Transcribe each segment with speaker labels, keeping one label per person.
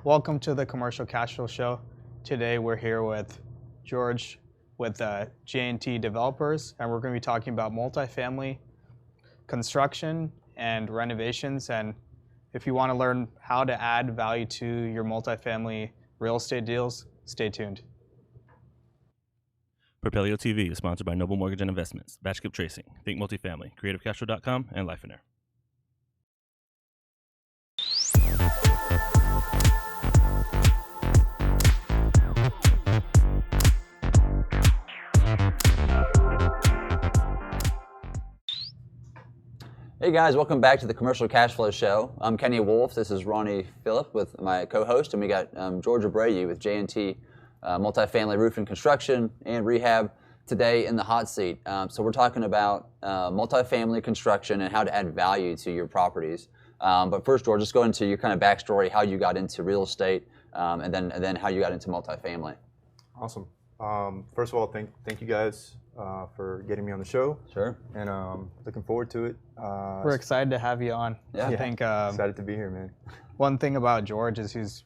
Speaker 1: Welcome to the Commercial Cash Flow Show. Today we're here with George with J&T Developers, and we're going to be talking about multifamily construction and renovations. And if you want to learn how to add value to your multifamily real estate deals, stay tuned.
Speaker 2: Propelio TV is sponsored by Noble Mortgage and Investments, Batch Skip Tracing, Think Multifamily, CreativeCashflow.com, and Lifeiner.
Speaker 3: Hey guys, welcome back to the Commercial Cash Flow Show. I'm Kenny Wolfe. This is Ronny Phillip with my co-host, and we got Jorge Abreu with J&T Multifamily Roof and Construction and Rehab today in the hot seat. So we're talking about multifamily construction and how to add value to your properties. But first, George, just go into your kind of backstory, how you got into real estate, and then how you got into multifamily.
Speaker 4: Awesome. First of all, thank you guys for getting me on the show.
Speaker 3: Sure.
Speaker 4: And looking forward to it.
Speaker 1: We're excited to have you on.
Speaker 3: Yeah.
Speaker 1: I think
Speaker 4: Excited to be here, man.
Speaker 1: one thing about George is he's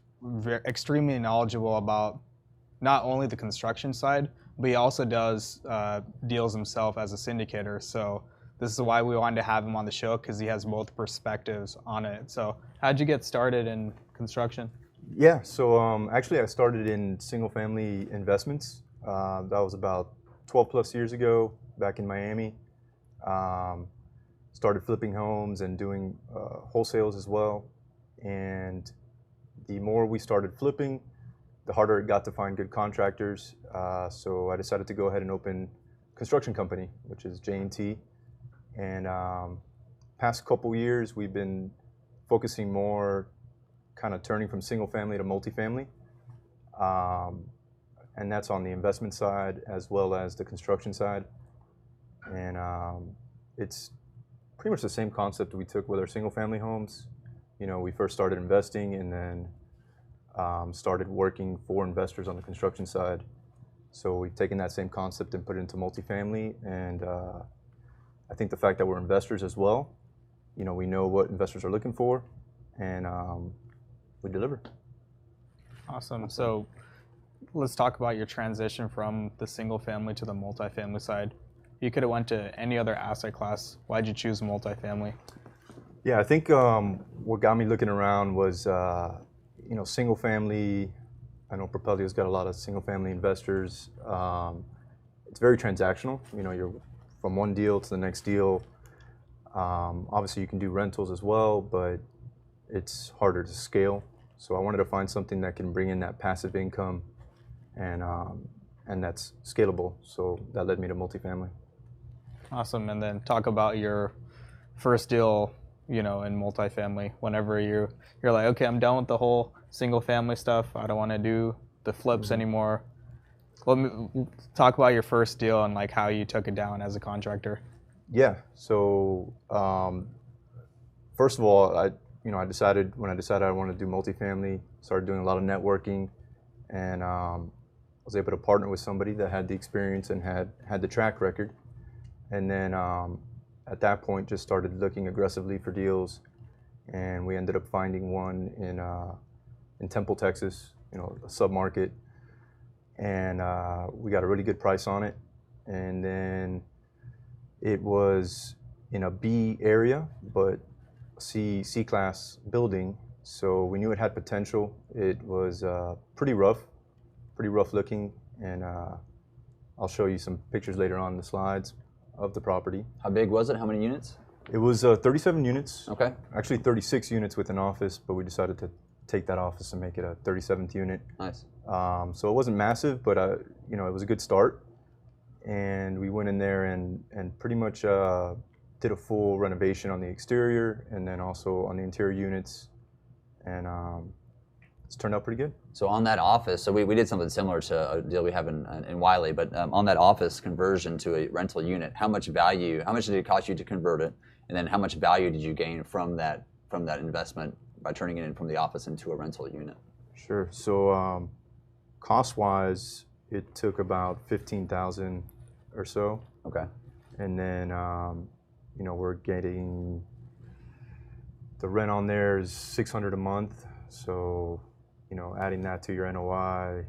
Speaker 1: extremely knowledgeable about not only the construction side, but he also does deals himself as a syndicator. So this is why we wanted to have him on the show, because he has both perspectives on it. So how'd you get started in construction?
Speaker 4: Yeah, so actually I started in single family investments. That was about 12 plus years ago, back in Miami. Started flipping homes and doing wholesales as well. And the more we started flipping, the harder it got to find good contractors. So I decided to go ahead and open a construction company, which is J&T. And past couple years, we've been focusing more, kind of turning from single family to multifamily. And that's on the investment side as well as the construction side. And it's pretty much the same concept we took with our single family homes. You know, we first started investing and then started working for investors on the construction side. So we've taken that same concept and put it into multifamily. And I think the fact that we're investors as well, you know, we know what investors are looking for, and we deliver.
Speaker 1: Awesome. So let's talk about your transition from the single family to the multifamily side. You could have went to any other asset class. Why'd you choose multifamily?
Speaker 4: Yeah, I think what got me looking around was, you know, single family. I know Propelio's got a lot of single family investors. It's very transactional. You know, you're from one deal to the next deal. Obviously, you can do rentals as well, but it's harder to scale. So I wanted to find something that can bring in that passive income and that's scalable. So that led me to multifamily.
Speaker 1: Awesome. And then talk about your first deal, you know, in multifamily. Whenever you're like, okay, I'm done with the whole single family stuff. I don't want to do the flips anymore. Let me talk about your first deal and like how you took it down as a contractor.
Speaker 4: Yeah. So first of all, when I decided I wanted to do multifamily, started doing a lot of networking, and was able to partner with somebody that had the experience and had the track record. And then at that point, just started looking aggressively for deals, and we ended up finding one in Temple, Texas, you know, a submarket, and we got a really good price on it. And then it was in a B area, but C class building, so we knew it had potential. It was pretty rough looking, and I'll show you some pictures later on in the slides of the property.
Speaker 3: How big was it? How many units?
Speaker 4: It was 37 units.
Speaker 3: Okay.
Speaker 4: Actually 36 units with an office, but we decided to take that office and make it a 37th unit.
Speaker 3: Nice.
Speaker 4: So it wasn't massive, but you know, it was a good start. And we went in there and pretty much did a full renovation on the exterior and then also on the interior units, and it's turned out pretty good.
Speaker 3: So on that office, so we did something similar to a deal we have in Wiley, but on that office conversion to a rental unit, how much did it cost you to convert it, and then how much value did you gain from that investment by turning it in from the office into a rental unit?
Speaker 4: Sure. So cost-wise, it took about $15,000 or so.
Speaker 3: Okay.
Speaker 4: And then you know, we're getting the rent on there is $600 a month, so adding that to your NOI.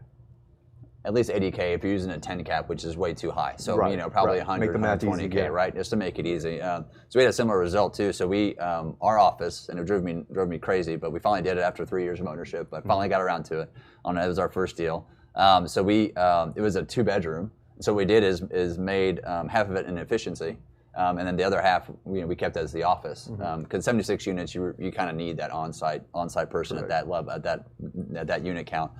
Speaker 3: At least 80K if you're using a 10 cap, which is way too high. So
Speaker 4: Right,
Speaker 3: probably
Speaker 4: right.
Speaker 3: 100,
Speaker 4: Make the math
Speaker 3: 120K,
Speaker 4: easy, yeah.
Speaker 3: right? Just to make it easy. So we had a similar result too. So we, our office, and it drove me crazy, but we finally did it after 3 years of ownership. But finally got around to it. It was our first deal. So it was a 2-bedroom. So what we did is made half of it in efficiency, and then the other half we kept as the office. Because 76 units, you kind of need that on-site person at that level, at that unit count.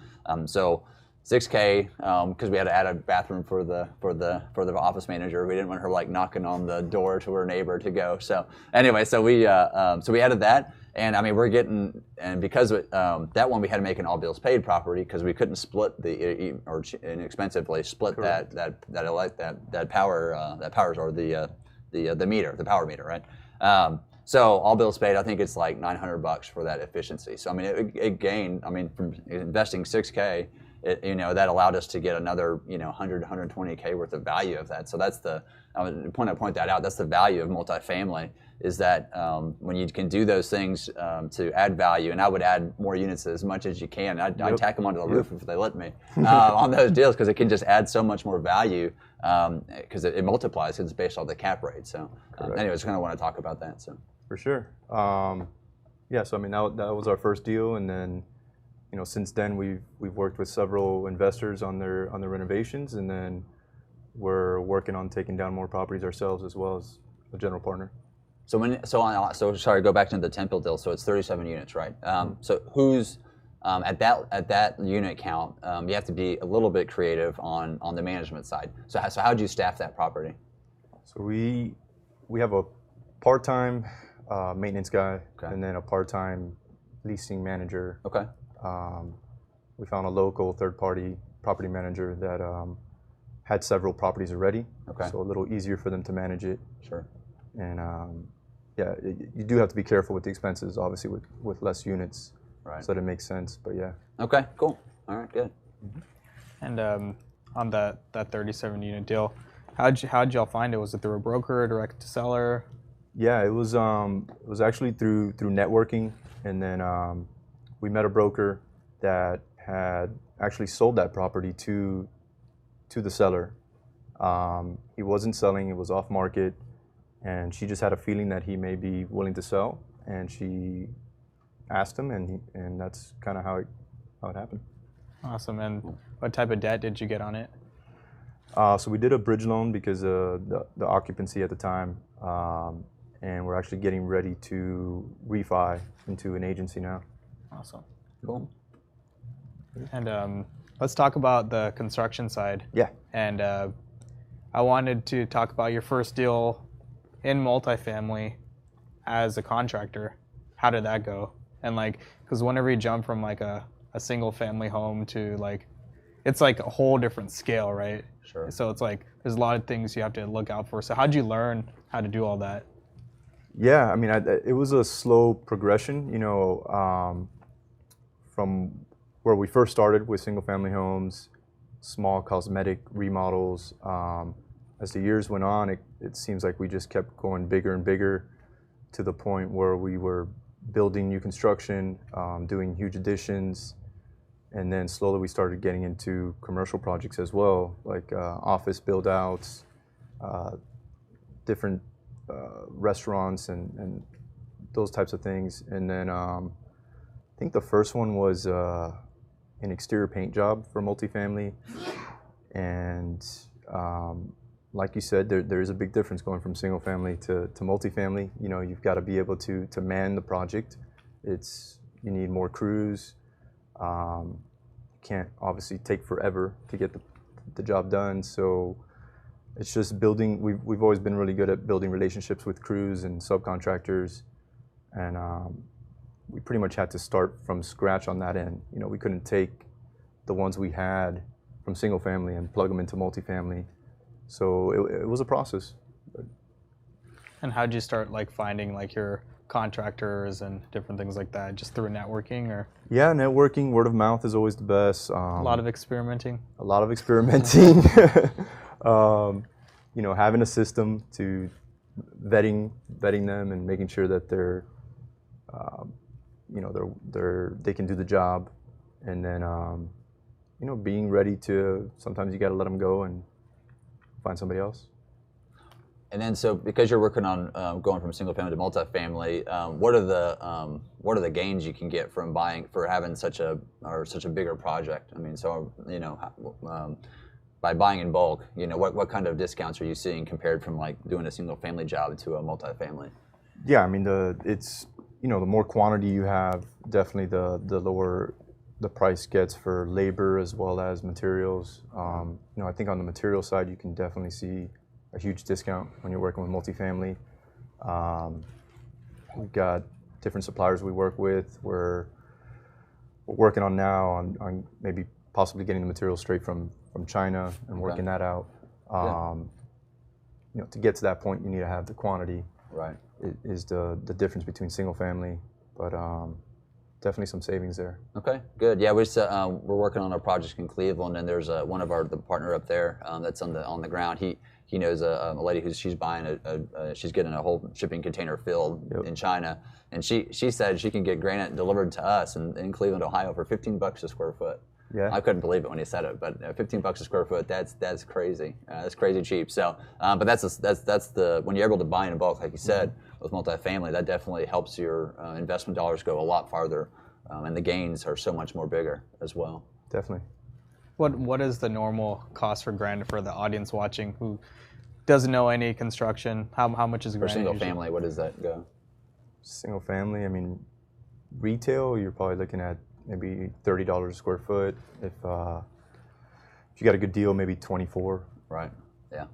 Speaker 3: So 6K, because we had to add a bathroom for the office manager. We didn't want her like knocking on the door to her neighbor to go. So anyway, so we added that, and I mean because that one we had to make an all bills paid property because we couldn't split or inexpensively split
Speaker 4: Correct.
Speaker 3: that powers or the meter, the power meter, right? So all bills paid, I think it's like $900 for that efficiency. So I mean it gained. I mean from investing 6K. That allowed us to get another 100, 120K worth of value of that. So that's the point that out. That's the value of multifamily is that when you can do those things to add value, and I would add more units as much as you can. I'd tack them onto the roof if they let me on those deals because it can just add so much more value because it multiplies because it's based off the cap rate. So anyways, kind of want to talk about that. So
Speaker 4: For sure. Yeah, so I mean that was our first deal, and then since then we've worked with several investors on their renovations, and then we're working on taking down more properties ourselves as well as a general partner.
Speaker 3: So sorry, go back to the Temple deal. So it's 37 units, right? So who's at that unit count? You have to be a little bit creative on the management side. So how do you staff that property?
Speaker 4: So we have a part-time maintenance guy, and then a part-time leasing manager.
Speaker 3: Okay.
Speaker 4: We found a local third-party property manager that had several properties already, so a little easier for them to manage it.
Speaker 3: Sure.
Speaker 4: And yeah, you do have to be careful with the expenses, obviously, with less units,
Speaker 3: right?
Speaker 4: So that it makes sense. But yeah.
Speaker 3: Okay. Cool. All right. Good.
Speaker 1: And on that 37 unit deal, how'd y'all find it? Was it through a broker, direct to seller?
Speaker 4: Yeah, it was actually through networking, and then we met a broker that had actually sold that property to the seller. He wasn't selling; it was off market, and she just had a feeling that he may be willing to sell, and she asked him, and that's kind of how it happened.
Speaker 1: Awesome. And what type of debt did you get on it?
Speaker 4: So we did a bridge loan because of the occupancy at the time, and we're actually getting ready to refi into an agency now.
Speaker 1: Awesome.
Speaker 3: Cool.
Speaker 1: And let's talk about the construction side.
Speaker 4: Yeah.
Speaker 1: And I wanted to talk about your first deal in multifamily as a contractor. How did that go? And because whenever you jump from a single family home to it's like a whole different scale, right?
Speaker 3: Sure.
Speaker 1: So it's there's a lot of things you have to look out for. So how'd you learn how to do all that?
Speaker 4: Yeah, I mean, it was a slow progression, from where we first started with single-family homes, small cosmetic remodels. As the years went on, it seems like we just kept going bigger and bigger to the point where we were building new construction, doing huge additions, and then slowly we started getting into commercial projects as well, like office build-outs, different restaurants and those types of things. And then I think the first one was an exterior paint job for multifamily. And like you said, there is a big difference going from single family to multifamily. You've got to be able to man the project. You need more crews. Can't obviously take forever to get the job done. So it's just building. We've always been really good at building relationships with crews and subcontractors, and we pretty much had to start from scratch on that end. We couldn't take the ones we had from single family and plug them into multifamily. So it was a process.
Speaker 1: And how'd you start finding your contractors and different things like that? Just through networking or?
Speaker 4: Yeah, networking, word of mouth is always the best.
Speaker 1: A lot of experimenting.
Speaker 4: A lot of experimenting. Having a system to vetting them and making sure that they can do the job. and then being ready to, sometimes you got to let them go and find somebody else.
Speaker 3: And then, so because you're working on going from single family to multifamily, what are the gains you can get from having such a bigger project? I mean, so by buying in bulk, what kind of discounts are you seeing compared from like doing a single family job to a multifamily?
Speaker 4: Yeah, I mean the more quantity you have, definitely the lower the price gets for labor as well as materials. I think on the material side, you can definitely see a huge discount when you're working with multifamily. We've got different suppliers we work with. We're working on now on maybe possibly getting the material straight from China and working that out. To get to that point, you need to have the quantity.
Speaker 3: Right.
Speaker 4: Is the difference between single family, but definitely some savings there.
Speaker 3: Okay, good. Yeah, we're working on a project in Cleveland, and there's one of the partner up there that's on the ground. He knows a lady she's buying she's getting a whole shipping container filled in China, and she said she can get granite delivered to us in Cleveland, Ohio for $15 a square foot.
Speaker 4: Yeah.
Speaker 3: I couldn't believe it when he said it, but $15 a square foot, that's crazy. That's crazy cheap. So, but that's the when you're able to buy in bulk, like you said, with multifamily, that definitely helps your investment dollars go a lot farther, and the gains are so much more bigger as well.
Speaker 4: Definitely.
Speaker 1: What is the normal cost for granite for the audience watching who doesn't know any construction? How much is
Speaker 3: For
Speaker 1: granite?
Speaker 3: single
Speaker 1: usually?
Speaker 3: family, what does that go?
Speaker 4: Single family, I mean, retail, you're probably looking at maybe $30 a square foot. If you got a good deal, maybe 24.
Speaker 3: Right. Yeah.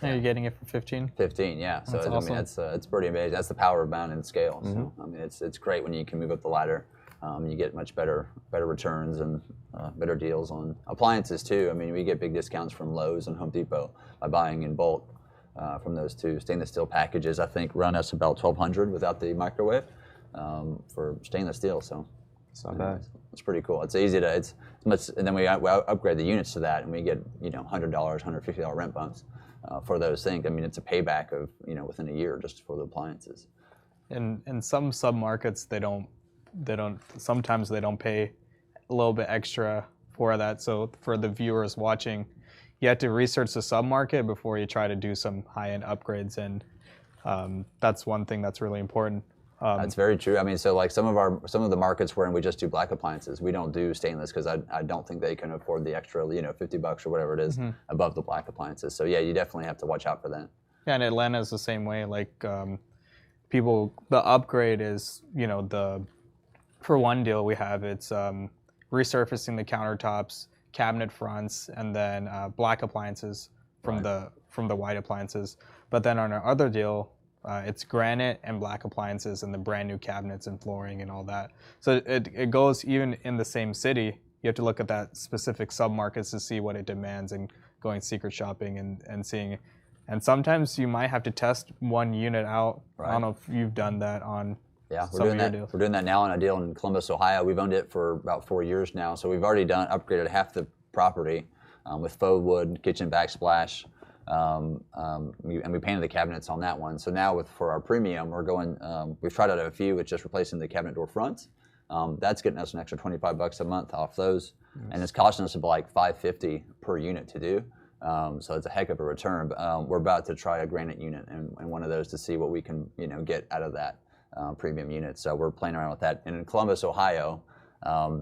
Speaker 1: And you're getting it for 15?
Speaker 3: 15, yeah. So
Speaker 1: That's awesome.
Speaker 3: I mean, it's pretty amazing. That's the power of bound and scale. So I mean, it's great when you can move up the ladder. You get much better returns and better deals on appliances too. I mean, we get big discounts from Lowe's and Home Depot by buying in bulk from those two stainless steel packages. I think run us about $1,200 without the microwave for stainless steel. So
Speaker 4: It's not bad.
Speaker 3: it's pretty cool. It's easy to and then we upgrade the units to that, and we get $100, $150 rent bumps for those things. I mean, it's a payback of within a year just for the appliances.
Speaker 1: In some submarkets, sometimes they don't pay a little bit extra for that. So for the viewers watching, you have to research the submarket before you try to do some high-end upgrades, and that's one thing that's really important.
Speaker 3: That's very true. I mean, so like some of the markets wherein we just do black appliances, we don't do stainless because I don't think they can afford the extra $50 or whatever it is above the black appliances. So yeah, you definitely have to watch out for that.
Speaker 1: Yeah, and Atlanta is the same way. Like the upgrade is for one deal we have, it's resurfacing the countertops, cabinet fronts, and then black appliances from the white appliances. But then on our other deal, it's granite and black appliances and the brand new cabinets and flooring and all that. So it goes even in the same city. You have to look at that specific submarkets to see what it demands and going secret shopping and seeing. And sometimes you might have to test one unit out.
Speaker 3: Right.
Speaker 1: I don't know if you've done that on
Speaker 3: We're doing that now on a deal in Columbus, Ohio. We've owned it for about 4 years now. So we've already upgraded half the property with faux wood, kitchen backsplash. And we painted the cabinets on that one. So now for our premium, we're going. We've tried out a few with just replacing the cabinet door fronts. That's getting us an extra $25 a month off those, and it's costing us about like $550 per unit to do. So it's a heck of a return. But we're about to try a granite unit and one of those to see what we can get out of that premium unit. So we're playing around with that. And in Columbus, Ohio,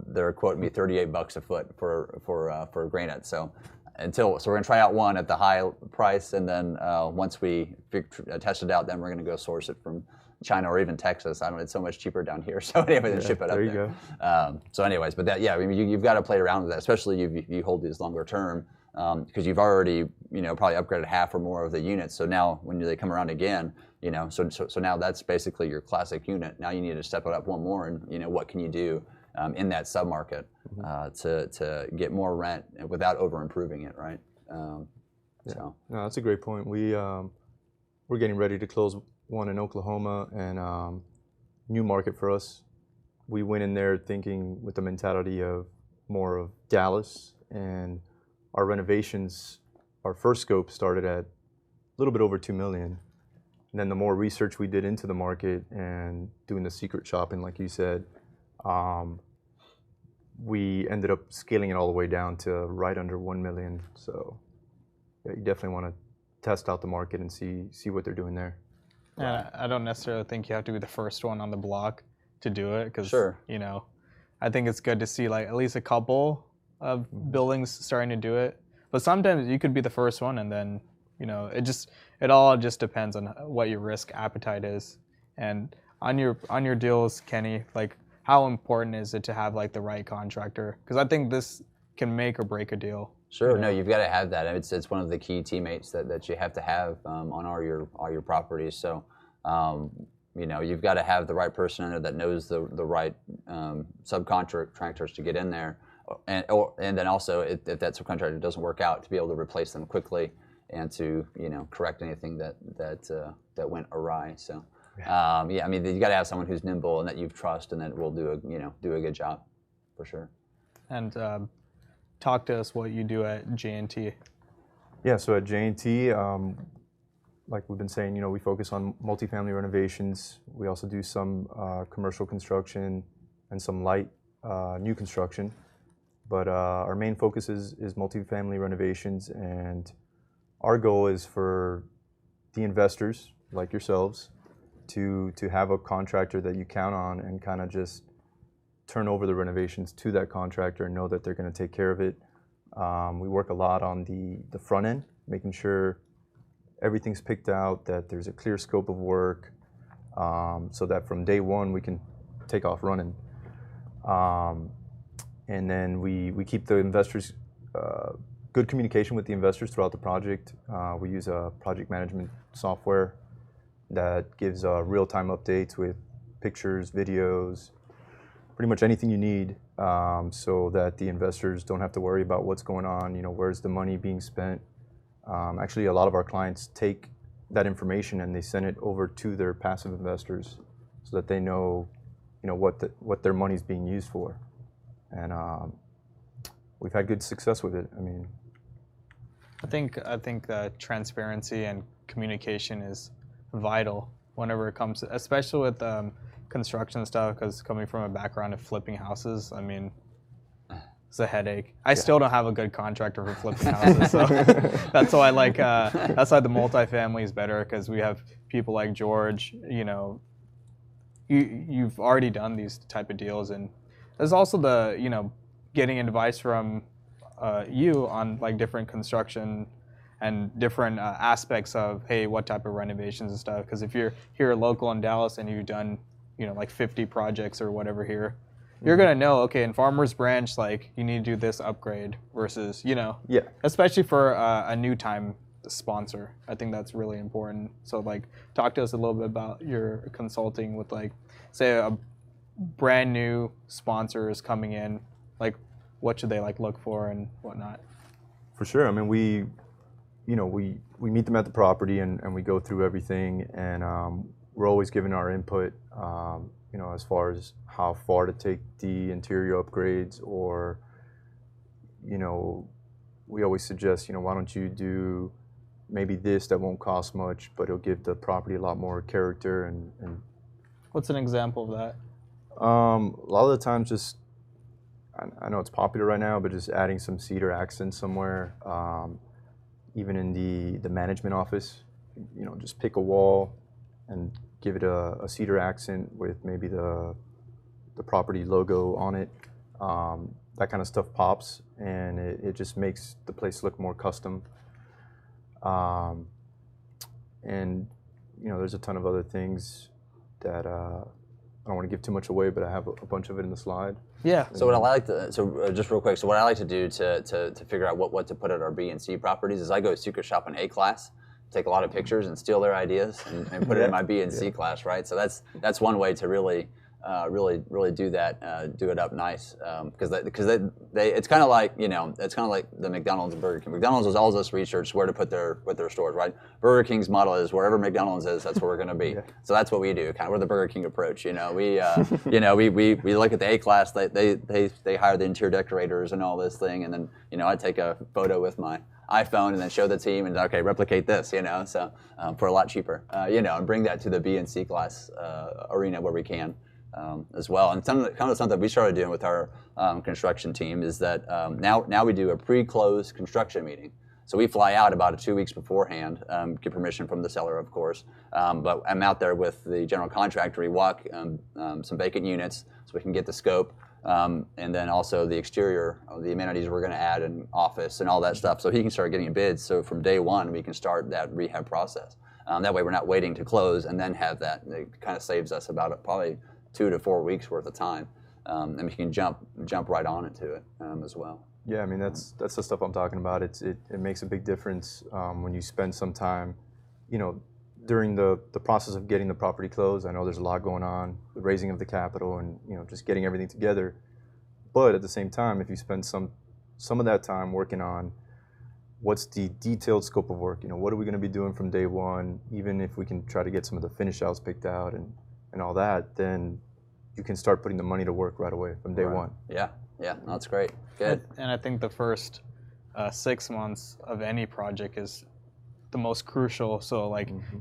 Speaker 3: they're quoting me $38 a foot for granite. So we're going to try out one at the high price, and then once we test it out, then we're going to go source it from China or even Texas. It's so much cheaper down here. So anyway, ship it up
Speaker 4: there.
Speaker 3: There you go. So anyways, but I mean, you've got to play around with that, especially if you hold these longer term, because you've already probably upgraded half or more of the units. So now when they come around again, so now that's basically your classic unit. Now you need to step it up one more, and what can you do in that submarket to get more rent without over improving it, right? So
Speaker 4: no, that's a great point. We're getting ready to close one in Oklahoma, and new market for us. We went in there thinking with the mentality of more of Dallas, and our renovations, our first scope started at a little bit over $2 million. And then the more research we did into the market and doing the secret shopping, like you said, we ended up scaling it all the way down to right under 1 million. So yeah, you definitely want to test out the market and see what they're doing there.
Speaker 1: And I don't necessarily think you have to be the first one on the block to do it, because you know, I think it's good to see like at least a couple of buildings starting to do it. But sometimes you could be the first one, and then you know, it all just depends on what your risk appetite is. And on your deals, Kenny, like how important is it to have like the right contractor? Because I think this can make or break a deal.
Speaker 3: Sure, no, you've got to have that. It's one of the key teammates that you have to have on all your properties. So, you know, you've got to have the right person in there that knows the right subcontractors to get in there, and then also if that subcontractor doesn't work out, to be able to replace them quickly and to, you know, correct anything that went awry. So, yeah, I mean, you got to have someone who's nimble and that you trust and that will do a good job, for sure.
Speaker 1: And talk to us what you do at J&T.
Speaker 4: Yeah, so at J&T, like we've been saying, you know, we focus on multifamily renovations. We also do some commercial construction and some light new construction. But our main focus is multifamily renovations, and our goal is for the investors like yourselves to have a contractor that you count on and kind of just turn over the renovations to that contractor and know that they're going to take care of it. We work a lot on the front end, making sure everything's picked out, that there's a clear scope of work, so that from day one we can take off running. And then we keep the investors, good communication with the investors throughout the project. We use a project management software that gives real-time updates with pictures, videos, pretty much anything you need, so that the investors don't have to worry about what's going on, you know, where's the money being spent. Actually, a lot of our clients take that information and they send it over to their passive investors so that they know, you know, what their money's being used for. And we've had good success with it. I mean,
Speaker 1: I think transparency and communication is vital whenever it comes, especially with construction stuff, because coming from a background of flipping houses, I mean, it's a headache. I still don't have a good contractor for flipping houses, so that's why that's why the multifamily is better, because we have people like George. You know, you've already done these type of deals, and there's also the, you know, getting advice from you on like different construction and different aspects of, hey, what type of renovations and stuff. Because if you're here local in Dallas and you've done, you know, like 50 projects or whatever here, you're gonna know, okay, in Farmers Branch, like you need to do this upgrade versus, you know, especially for a new time sponsor. I think that's really important. So like, talk to us a little bit about your consulting with, like, say a brand new sponsor is coming in, like what should they like look for and whatnot?
Speaker 4: For sure. I mean, we meet them at the property and we go through everything, and we're always giving our input, you know, as far as how far to take the interior upgrades, or, you know, we always suggest, you know, why don't you do maybe this that won't cost much, but it'll give the property a lot more character. And
Speaker 1: What's an example of that?
Speaker 4: a lot of the times, just, I know it's popular right now, but just adding some cedar accents somewhere, even in the management office, you know, just pick a wall and give it a cedar accent with maybe the property logo on it. That kind of stuff pops, and it just makes the place look more custom. And, you know, there's a ton of other things that I don't want to give too much away, but I have a bunch of it in the slide.
Speaker 1: Yeah.
Speaker 3: So what I like to, just real quick, so what I like to do to figure out what to put at our B and C properties is I go secret shop in A class, take a lot of pictures and steal their ideas and put it in my B and C class, right? So that's one way to really do that, do it up nice, because it's kind of like, you know, it's kind of like the McDonald's and Burger King. McDonald's has all this research where to put their stores, right? Burger King's model is wherever McDonald's is, that's where we're going to be. So that's what we do, kind of. We're the Burger King approach, you know. We you know, we look at the A class. They hire the interior decorators and all this thing, and then, you know, I take a photo with my iPhone and then show the team and, okay, replicate this, you know, so for a lot cheaper, you know, and bring that to the B and C class arena where we can. as well. And kind of something we started doing with our construction team is that now we do a pre-close construction meeting. So we fly out about 2 weeks beforehand, get permission from the seller, of course. But I'm out there with the general contractor. We walk some vacant units so we can get the scope, and then also the exterior, the amenities we're going to add, an office and all that stuff. So he can start getting bids. So from day one, we can start that rehab process. That way we're not waiting to close and then have that. It kind of saves us about probably 2 to 4 weeks worth of time, and we can jump right on into it as well.
Speaker 4: Yeah, I mean that's the stuff I'm talking about. It makes a big difference when you spend some time, during the process of getting the property closed. I know there's a lot going on, the raising of the capital, and just getting everything together. But at the same time, if you spend some of that time working on what's the detailed scope of work, what are we going to be doing from day one, even if we can try to get some of the finish outs picked out and all that, then you can start putting the money to work right away from day one.
Speaker 3: Yeah, no, that's great. Good.
Speaker 1: And I think the first 6 months of any project is the most crucial. So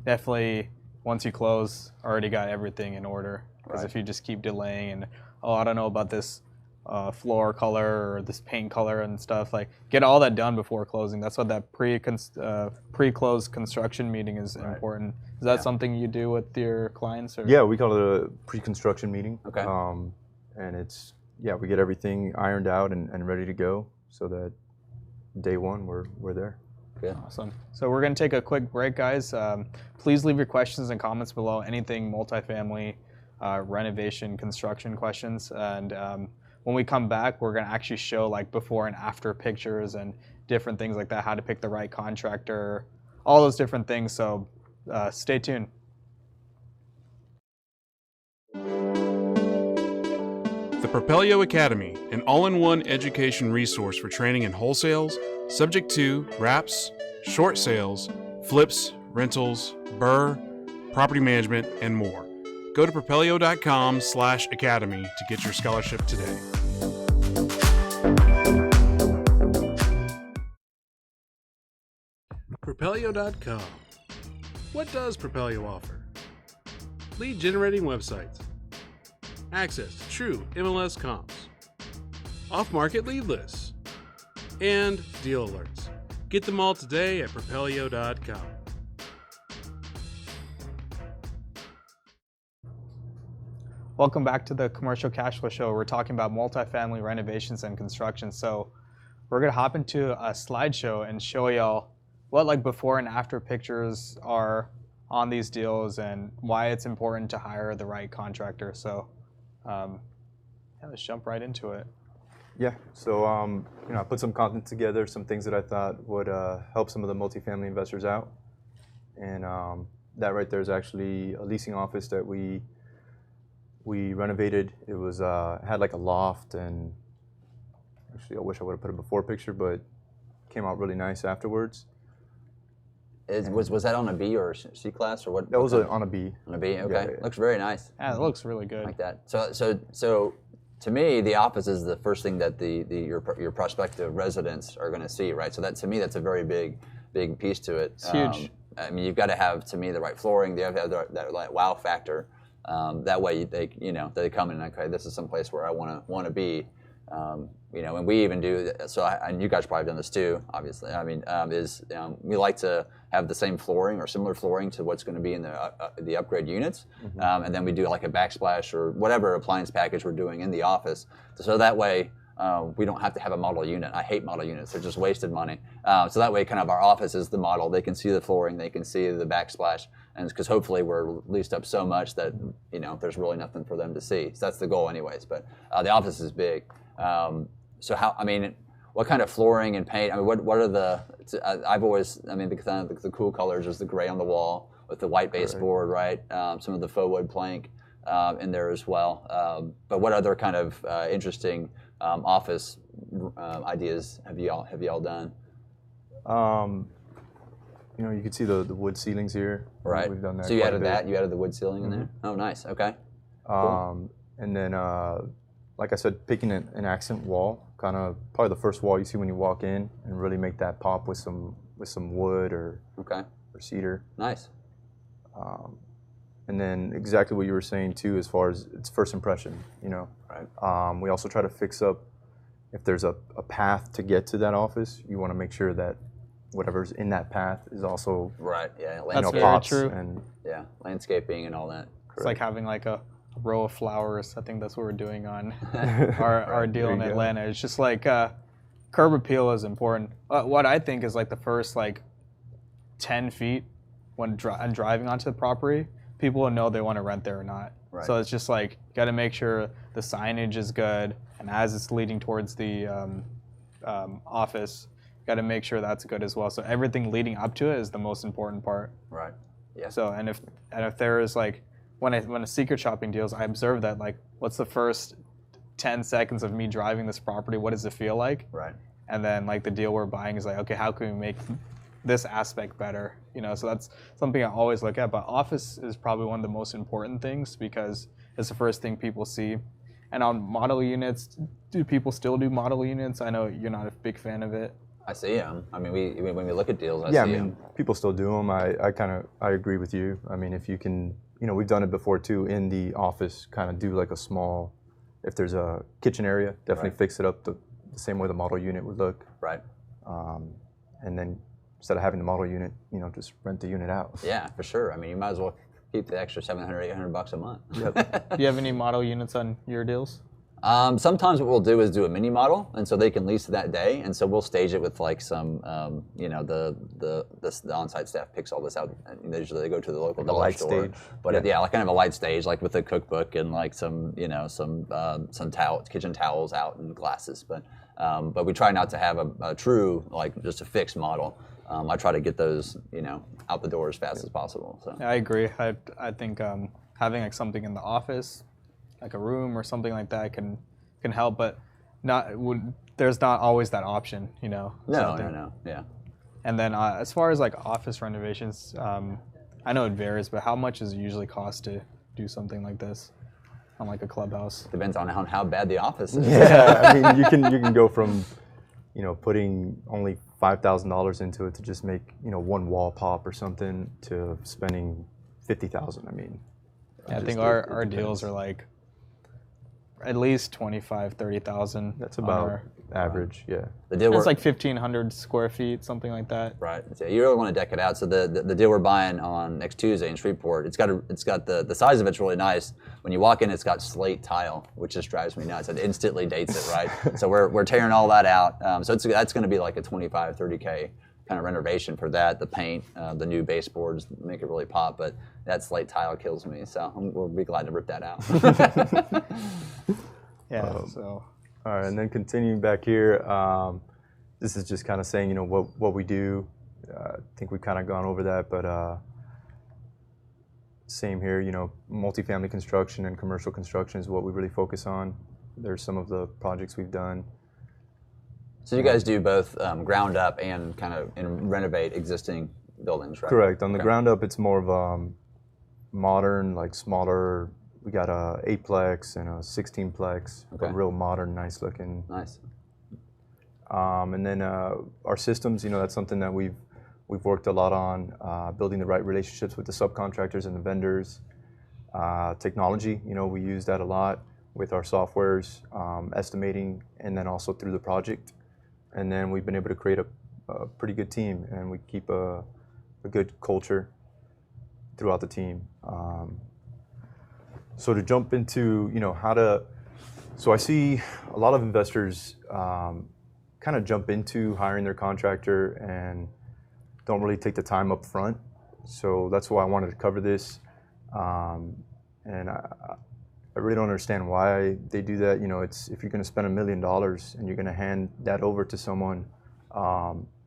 Speaker 1: definitely once you close, already got everything in order. Because if you just keep delaying and, I don't know about this floor color or this paint color and stuff, get all that done before closing. That's what that pre-close construction meeting is important. Is that something you do with your clients? Or?
Speaker 4: Yeah, we call it a pre-construction meeting.
Speaker 3: Okay.
Speaker 4: And it's, we get everything ironed out and ready to go so that day one we're there.
Speaker 3: Good.
Speaker 1: Awesome. So we're going to take a quick break, guys. Please leave your questions and comments below, anything multifamily, renovation, construction questions. And when we come back, we're going to actually show before and after pictures and different things like that, how to pick the right contractor, all those different things. So stay tuned.
Speaker 5: The Propelio Academy, an all-in-one education resource for training in wholesales, subject to wraps, short sales, flips, rentals, BRRRR, property management, and more. Go to propelio.com/academy to get your scholarship today. Propelio.com. What does Propelio offer? Lead generating websites, access to true MLS comps, off-market lead lists, and deal alerts. Get them all today at propelio.com.
Speaker 1: Welcome back to the Commercial Cash Flow Show. We're talking about multifamily renovations and construction. So we're going to hop into a slideshow and show y'all what before and after pictures are on these deals and why it's important to hire the right contractor. So let's jump right into it.
Speaker 4: Yeah, so I put some content together, some things that I thought would help some of the multifamily investors out. And that right there is actually a leasing office that we renovated. It was had a loft, and actually I wish I would have put a before picture, but came out really nice afterwards.
Speaker 3: Was that on a B or a C class or what?
Speaker 4: That was on a B.
Speaker 3: On a B, okay.
Speaker 4: Yeah.
Speaker 3: Looks very nice.
Speaker 1: Yeah, it looks really good.
Speaker 3: Like that. So to me, the office is the first thing that your prospective residents are going to see, right? So that to me, that's a very big piece to it.
Speaker 1: It's huge.
Speaker 3: I mean, you've got to have, to me, the right flooring. They have to have that wow factor. That way, they come in and, okay, this is some place where I want to be. And we even do so. And you guys probably done this too, obviously. I mean, we like to have the same flooring or similar flooring to what's going to be in the upgrade units, and then we do a backsplash or whatever appliance package we're doing in the office. So that way, we don't have to have a model unit. I hate model units; they're just wasted money. So that way, kind of our office is the model. They can see the flooring, they can see the backsplash, and because hopefully we're leased up so much that there's really nothing for them to see. So that's the goal, anyways. But the office is big. What kind of flooring and paint? I mean, what are the? I've always, the cool colors is the gray on the wall with the white baseboard, right? Some of the faux wood plank in there as well. But what other kind of interesting office ideas have y'all done?
Speaker 4: You can see the wood ceilings here.
Speaker 3: Right.
Speaker 4: We've done that.
Speaker 3: So you
Speaker 4: quite
Speaker 3: added
Speaker 4: a bit.
Speaker 3: that. You added the wood ceiling in there. Oh, nice. Okay. Cool.
Speaker 4: And then, like I said, picking an accent wall, kind of probably the first wall you see when you walk in, and really make that pop with some wood or cedar.
Speaker 3: Nice.
Speaker 4: And then exactly what you were saying too, as far as it's first impression, you know.
Speaker 3: Right.
Speaker 4: We also try to fix up if there's a path to get to that office. You want to make sure that whatever's in that path is also
Speaker 3: Right. Yeah.
Speaker 1: That's very
Speaker 4: pots
Speaker 1: true.
Speaker 4: and
Speaker 3: Yeah. Landscaping and all that.
Speaker 1: It's like having like a row of flowers. I think that's what we're doing on
Speaker 3: Right.
Speaker 1: our deal
Speaker 4: There
Speaker 1: in
Speaker 4: you go.
Speaker 1: Atlanta. It's just like curb appeal is important. What I think is like the first like 10 feet when I'm driving onto the property, people will know they want to rent there or not.
Speaker 3: Right.
Speaker 1: So it's just like, you got to make sure the signage is good, and as it's leading towards the office, you got to make sure that's good as well. So everything leading up to it is the most important part.
Speaker 3: Right. Yeah.
Speaker 1: So and if there is like when a secret shopping deals, I observe that like what's the first 10 seconds of me driving this property? What does it feel like?
Speaker 3: Right.
Speaker 1: And then like the deal we're buying is like, okay, how can we make this aspect better? You know, so that's something I always look at. But office is probably one of the most important things because it's the first thing people see. And on model units, do people still do model units? I know you're not a big fan of it.
Speaker 3: I see them. I mean, when we look at deals, I
Speaker 4: yeah, I
Speaker 3: see
Speaker 4: mean,
Speaker 3: them.
Speaker 4: people still do them. I agree with you. I mean, if you can, you know, we've done it before too in the office, kind of do like a small, if there's a kitchen area, definitely
Speaker 3: Right.
Speaker 4: fix it up the same way the model unit would look.
Speaker 3: Right.
Speaker 4: And then instead of having the model unit, you know, just rent the unit out.
Speaker 3: Yeah, for sure. I mean, you might as well keep the extra $700, $800 a month.
Speaker 4: Yep.
Speaker 1: Do you have any model units on your deals?
Speaker 3: Sometimes what we'll do is do a mini model, and so they can lease that day, and so we'll stage it with like some, you know, the on-site staff picks all this out, and usually they go to the local dollar
Speaker 4: light
Speaker 3: store.
Speaker 4: stage.
Speaker 3: But yeah, like kind of a light stage, like with a cookbook and like some, you know, some towels, kitchen towels out and glasses. But we try not to have a true like just a fixed model. I try to get those, you know, out the door as fast as possible. So.
Speaker 1: I agree. I think having like something in the office, like a room or something like that, can help, but there's not always that option, you know.
Speaker 3: No, yeah.
Speaker 1: And then as far as like office renovations, I know it varies, but how much does it usually cost to do something like this on like a clubhouse?
Speaker 3: Depends on how bad the office is.
Speaker 4: Yeah, I mean, you can go from, you know, putting only $5,000 into it to just make, you know, one wall pop or something to spending $50,000. I mean,
Speaker 1: Yeah, I think our deals are like at least 25, 30,000.
Speaker 4: that's about average. Yeah.
Speaker 3: The deal
Speaker 1: It's like 1,500 square feet, something like that.
Speaker 3: Right. Yeah, you really want to deck it out. So the deal we're buying on next Tuesday in Shreveport, it's got the size of it's really nice. When you walk in, it's got slate tile, which just drives me nuts. It instantly dates it, right? So we're tearing all that out. So that's going to be like a 25, 30K kind of renovation for that. The paint, the new baseboards make it really pop, but that slate tile kills me. So we'll be glad to rip that out.
Speaker 1: Yeah. So
Speaker 4: All right, and then continuing back here, this is just kind of saying, you know, what we do. I think we've kind of gone over that, but same here, you know, multifamily construction and commercial construction is what we really focus on. There's some of the projects we've done.
Speaker 3: So you guys do both ground up and kind of renovate existing buildings, right?
Speaker 4: Correct. On the
Speaker 3: Okay.
Speaker 4: ground up, it's more of modern, like smaller. We got a 8-plex and a 16-plex,
Speaker 3: Okay.
Speaker 4: but real modern, nice looking.
Speaker 3: Nice.
Speaker 4: And then our systems, you know, that's something that we've worked a lot on, building the right relationships with the subcontractors and the vendors. Technology, you know, we use that a lot with our softwares, estimating, and then also through the project. And then we've been able to create a pretty good team, and we keep a good culture throughout the team. So to jump into, you know, so I see a lot of investors kind of jump into hiring their contractor and don't really take the time up front. So that's why I wanted to cover this. And I really don't understand why they do that. You know, it's if you're going to spend $1 million and you're going to hand that over to someone,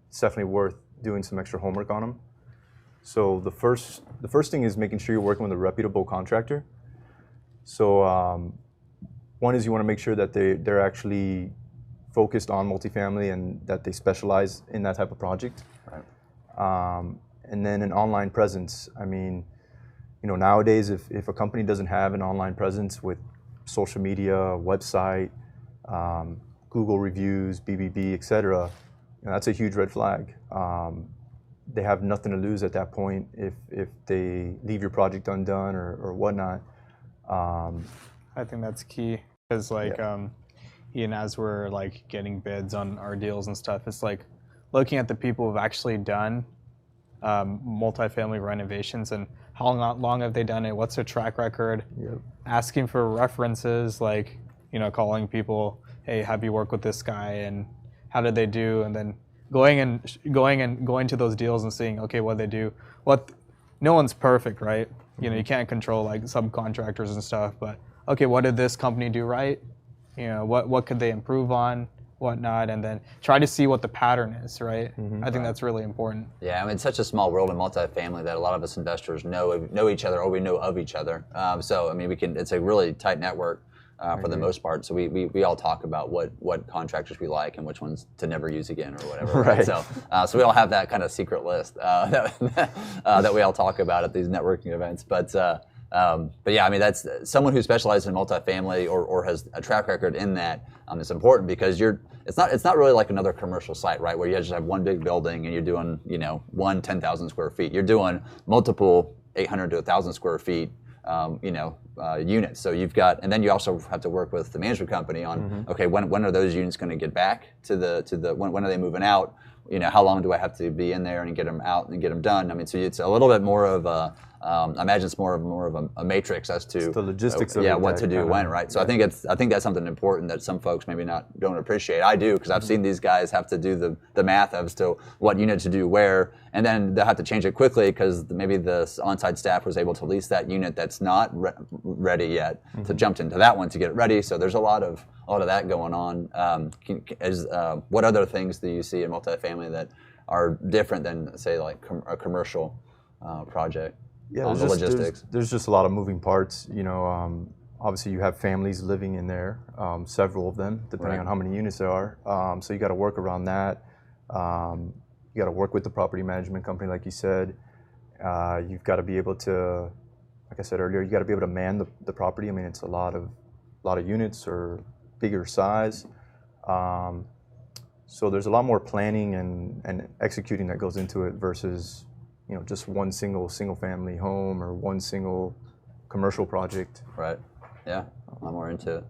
Speaker 4: it's definitely worth doing some extra homework on them. So the first thing is making sure you're working with a reputable contractor. So one is you want to make sure that they're actually focused on multifamily and that they specialize in that type of project.
Speaker 3: Right.
Speaker 4: And then an online presence. I mean, you know, nowadays if a company doesn't have an online presence with social media, website, Google reviews, BBB, etc., you know, that's a huge red flag. they have nothing to lose at that point if they leave your project undone or whatnot.
Speaker 1: I think that's key because like Ian, as we're like getting bids on our deals and stuff, it's like looking at the people who've actually done multifamily renovations and how long have they done it, what's their track record, asking for references, like, you know, calling people, hey, have you worked with this guy and how did they do, and then going to those deals and seeing, okay, what they do. No one's perfect, right? You know, you can't control like subcontractors and stuff, but okay, what did this company do right? You know, what could they improve on, whatnot, and then try to see what the pattern is, right? I think that's really important.
Speaker 3: Yeah, I mean, it's such a small world in multifamily that a lot of us investors know each other, or we know of each other. So, I mean, it's a really tight network for the most part. So we all talk about what contractors we like and which ones to never use again or whatever. Right? So we all have that kind of secret list that we all talk about at these networking events. But yeah, I mean, that's someone who specializes in multifamily or has a track record in that is important because it's not really like another commercial site, right? Where you just have one big building and you're doing, you know, 10,000 square feet. You're doing multiple 800 to 1,000 square feet, units. So you've got, and then you also have to work with the management company on, okay, when are those units going to get back to the when are they moving out? You know, how long do I have to be in there and get them out and get them done? I mean, so it's a little bit more of a, I imagine it's more of a matrix as to
Speaker 4: the logistics of
Speaker 3: what to do when, right? So I think that's something important that some folks maybe don't appreciate. I do, because I've seen these guys have to do the math as to what unit to do where, and then they'll have to change it quickly because maybe the on-site staff was able to lease that unit that's not ready yet to jump into that one to get it ready. So there's a lot of that going on. What other things do you see in multifamily that are different than, say, like a commercial project?
Speaker 4: Yeah, there's just a lot of moving parts. You know, obviously you have families living in there, several of them, depending on how many units there are. So you got to work around that. You got to work with the property management company, like you said. You've got to be able to, like I said earlier, you got to be able to man the property. I mean, it's a lot of units or bigger size. So there's a lot more planning and executing that goes into it versus, you know, just one single family home or one single commercial project.
Speaker 3: Right. Yeah. I'm more into it.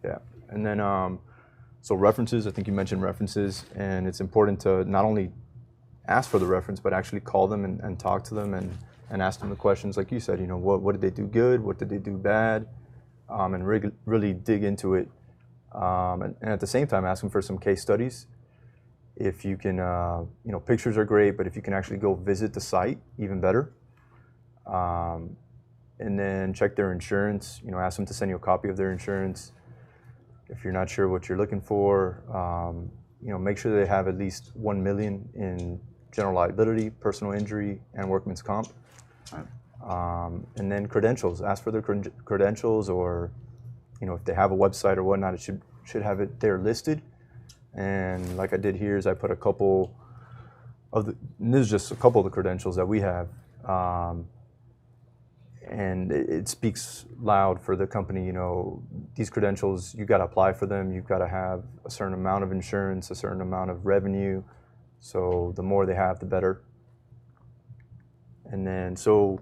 Speaker 4: Yeah. And then, so references, I think you mentioned references, and it's important to not only ask for the reference, but actually call them and talk to them and ask them the questions like you said, you know, what did they do good? What did they do bad? And really dig into it. And at the same time, ask them for some case studies. If you can, you know, pictures are great, but if you can actually go visit the site, even better. And then check their insurance, you know, ask them to send you a copy of their insurance. If you're not sure what you're looking for, you know, make sure they have at least $1 million in general liability, personal injury, and workman's comp. Right. And then credentials, ask for their credentials, or, you know, if they have a website or whatnot, it should have it there listed. And like I did here is I put a couple of and this is just a couple of the credentials that we have. And it speaks loud for the company, you know, these credentials, you got to apply for them. You've got to have a certain amount of insurance, a certain amount of revenue. So the more they have, the better. And then, so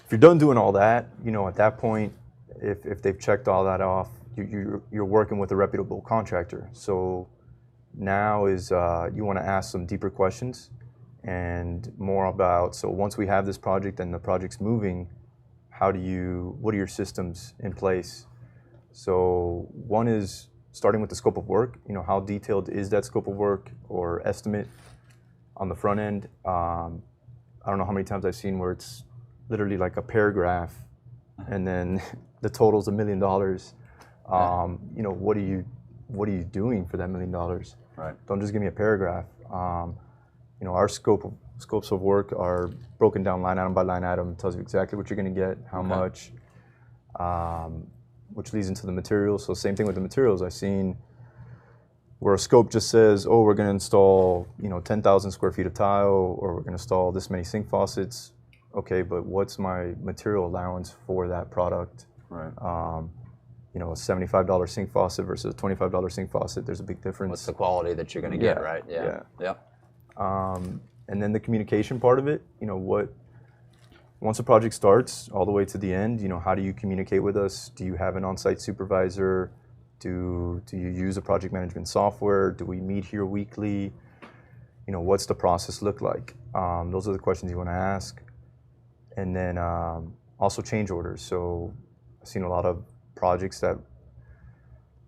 Speaker 4: if you're done doing all that, you know, at that point, if they've checked all that off, you're working with a reputable contractor. So now is you want to ask some deeper questions and more about, so once we have this project and the project's moving, what are your systems in place? So one is starting with the scope of work. You know, how detailed is that scope of work or estimate on the front end? I don't know how many times I've seen where it's literally like a paragraph and then the total's $1 million. You know, what are you doing for that $1 million? Right. Don't just give me a paragraph. You know, our scopes of work are broken down line item by line item. Tells you exactly what you're going to get, how much, which leads into the materials. So same thing with the materials. I've seen where a scope just says, oh, we're going to install, you know, 10,000 square feet of tile, or we're going to install this many sink faucets. Okay, but what's my material allowance for that product? Right. You know, a $75 sink faucet versus a $25 sink faucet, there's a big difference.
Speaker 3: What's the quality that you're going to get, right? Yeah.
Speaker 4: And then the communication part of it, once a project starts all the way to the end, how do you communicate with us? Do you have an on-site supervisor? Do you use a project management software? Do we meet here weekly? What's the process look like? Those are the questions you want to ask. And then also change orders. So I've seen a lot of projects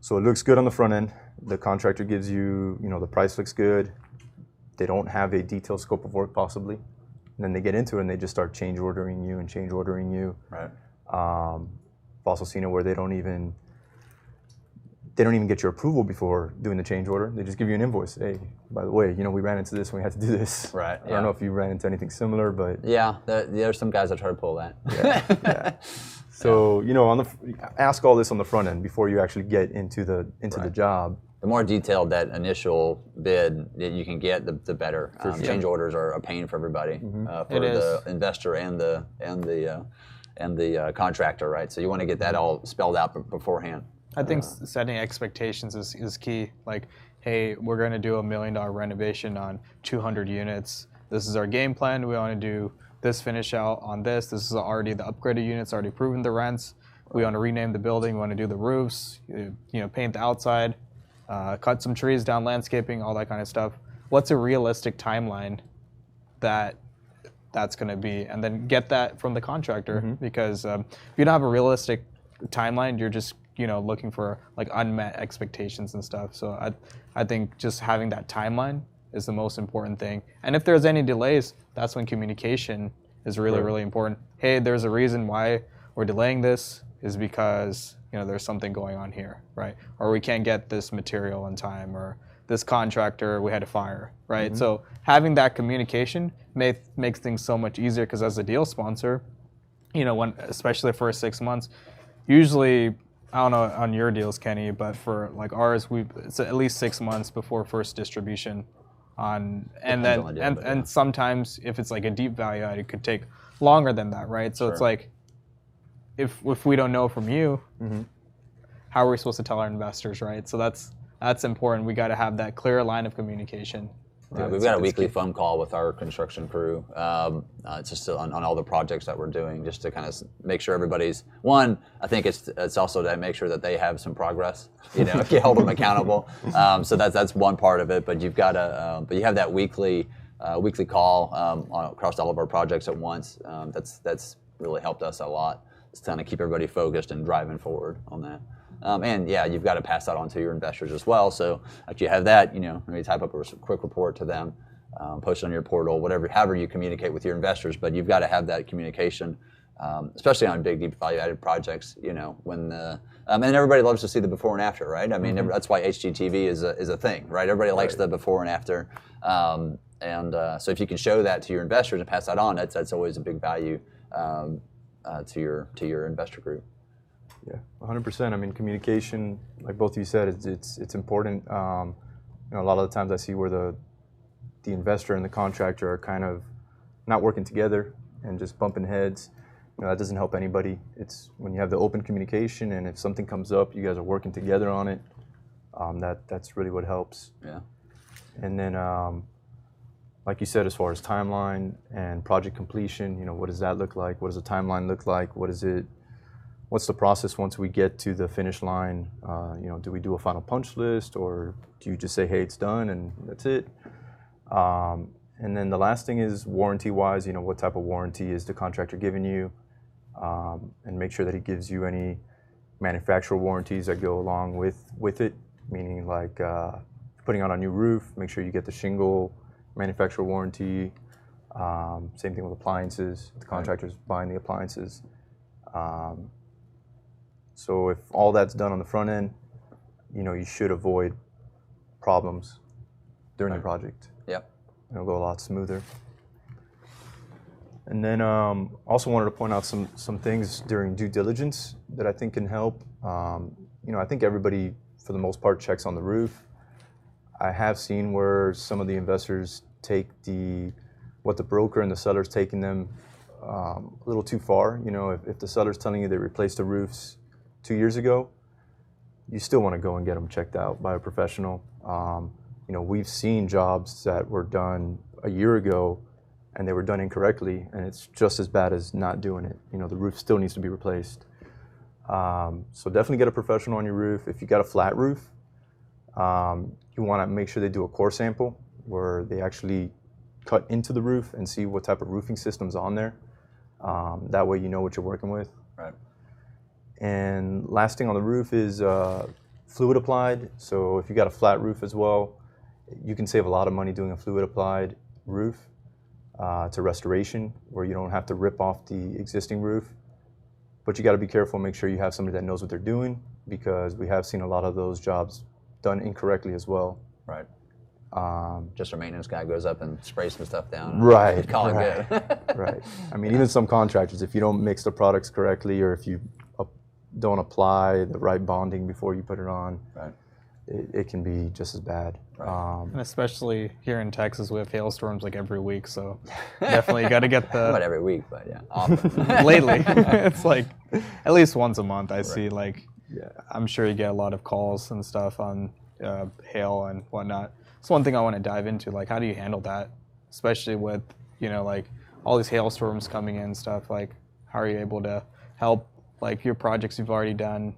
Speaker 4: so it looks good on the front end. The contractor gives you, the price looks good. They don't have a detailed scope of work possibly. And then they get into it and they just start change ordering you.
Speaker 3: Right.
Speaker 4: I've also seen it where they don't even get your approval before doing the change order. They just give you an invoice. Hey, by the way, we ran into this when we had to do this.
Speaker 3: Right.
Speaker 4: I don't know if you ran into anything similar, but
Speaker 3: yeah, there's some guys that try to pull that.
Speaker 4: Yeah. So ask all this on the front end before you actually get into the job.
Speaker 3: The more detailed that initial bid that you can get, the better. Change orders are a pain for everybody, for the investor and the contractor, right? So you want to get that all spelled out beforehand.
Speaker 1: I think setting expectations is key. Like, hey, we're going to do $1 million renovation on 200 units. This is our game plan. We want to do this finish out on this. This is already the upgraded units, already proven the rents. We want to rename the building. We want to do the roofs, paint the outside, cut some trees down, landscaping, all that kind of stuff. What's a realistic timeline that's going to be? And then get that from the contractor, because if you don't have a realistic timeline, you're just looking for like unmet expectations and stuff. So I think just having that timeline is the most important thing. And if there's any delays, that's when communication is really, really important. Hey, there's a reason why we're delaying this, is because there's something going on here, right? Or we can't get this material in time, or this contractor we had to fire, right? So having that communication makes things so much easier, because as a deal sponsor, especially the first 6 months, usually, I don't know on your deals, Kenny, but for like ours, it's at least 6 months before first distribution and sometimes if it's like a deep value add, it could take longer than that, right? So it's like, if we don't know from you, how are we supposed to tell our investors, right? So that's important. We got to have that clear line of communication.
Speaker 3: Yeah, we've got a weekly phone call with our construction crew, just on all the projects that we're doing, just to kind of make sure everybody's, I think it's also to make sure that they have some progress, hold them accountable. So that's one part of it, but you've got to, but you have that weekly call across all of our projects at once. That's really helped us a lot. It's kind of keep everybody focused and driving forward on that. And yeah, you've got to pass that on to your investors as well. So after you have that, maybe type up a quick report to them, post it on your portal, however you communicate with your investors. But you've got to have that communication, especially on big, deep value-added projects. When and everybody loves to see the before and after, right? I mean, that's why HGTV is a thing, right? Everybody likes the before and after. So if you can show that to your investors and pass that on, that's always a big value to your investor group.
Speaker 4: Yeah, 100%. I mean, communication, like both of you said, it's important. A lot of the times I see where the investor and the contractor are kind of not working together and just bumping heads. That doesn't help anybody. It's when you have the open communication, and if something comes up, you guys are working together on it. That's really what helps.
Speaker 3: Yeah.
Speaker 4: And then, like you said, as far as timeline and project completion, what does that look like? What does the timeline look like? What's the process once we get to the finish line? Do we do a final punch list, or do you just say, hey, it's done and that's it? And then the last thing is warranty-wise, what type of warranty is the contractor giving you? And make sure that he gives you any manufacturer warranties that go along with it, meaning like putting on a new roof, make sure you get the shingle manufacturer warranty. Same thing with appliances, the contractor's buying the appliances. So if all that's done on the front end, you should avoid problems during the project.
Speaker 3: Yep.
Speaker 4: It'll go a lot smoother. And then also wanted to point out some things during due diligence that I think can help. I think everybody, for the most part, checks on the roof. I have seen where some of the investors take what the broker and the seller's taking them a little too far. If the seller's telling you they replaced the roofs 2 years ago, you still want to go and get them checked out by a professional. We've seen jobs that were done a year ago and they were done incorrectly, and it's just as bad as not doing it. You know, the roof still needs to be replaced. So definitely get a professional on your roof. If you got a flat roof, you want to make sure they do a core sample where they actually cut into the roof and see what type of roofing system's on there. That way you know what you're working with.
Speaker 3: Right.
Speaker 4: And last thing on the roof is fluid applied. So if you got a flat roof as well, you can save a lot of money doing a fluid applied roof to restoration, where you don't have to rip off the existing roof. But you got to be careful and make sure you have somebody that knows what they're doing, because we have seen a lot of those jobs done incorrectly as well.
Speaker 3: Right. Just our maintenance guy goes up and sprays some stuff down.
Speaker 4: Right.
Speaker 3: Call it good.
Speaker 4: Right. I mean, even some contractors, if you don't mix the products correctly, or if you don't apply the right bonding before you put it on,
Speaker 3: Right.
Speaker 4: it can be just as bad.
Speaker 3: Right.
Speaker 1: And especially here in Texas, we have hailstorms like every week, so definitely you got to get
Speaker 3: Not
Speaker 1: the
Speaker 3: every week, but yeah, often.
Speaker 1: lately. It's like at least once a month I see, like,
Speaker 4: Yeah.
Speaker 1: I'm sure you get a lot of calls and stuff on hail and whatnot. It's one thing I want to dive into, like, how do you handle that, especially with, you know, like all these hailstorms coming in and stuff. Like, how are you able to help, like, your projects you've already done?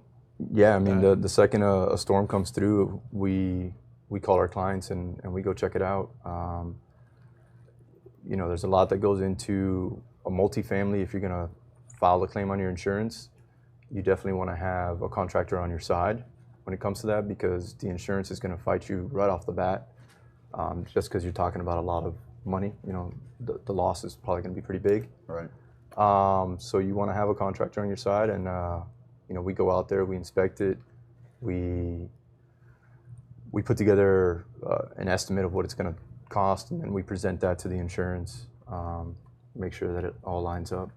Speaker 4: Yeah, I mean, the second a storm comes through, we call our clients and we go check it out. You know, there's a lot that goes into a multifamily. If you're going to file a claim on your insurance, you definitely want to have a contractor on your side when it comes to that, because the insurance is going to fight you right off the bat. Just because you're talking about a lot of money, you know, the loss is probably going to be pretty big.
Speaker 3: Right.
Speaker 4: So you want to have a contractor on your side, and you know, we go out there, we inspect it, we put together an estimate of what it's going to cost, and then we present that to the insurance, make sure that it all lines up.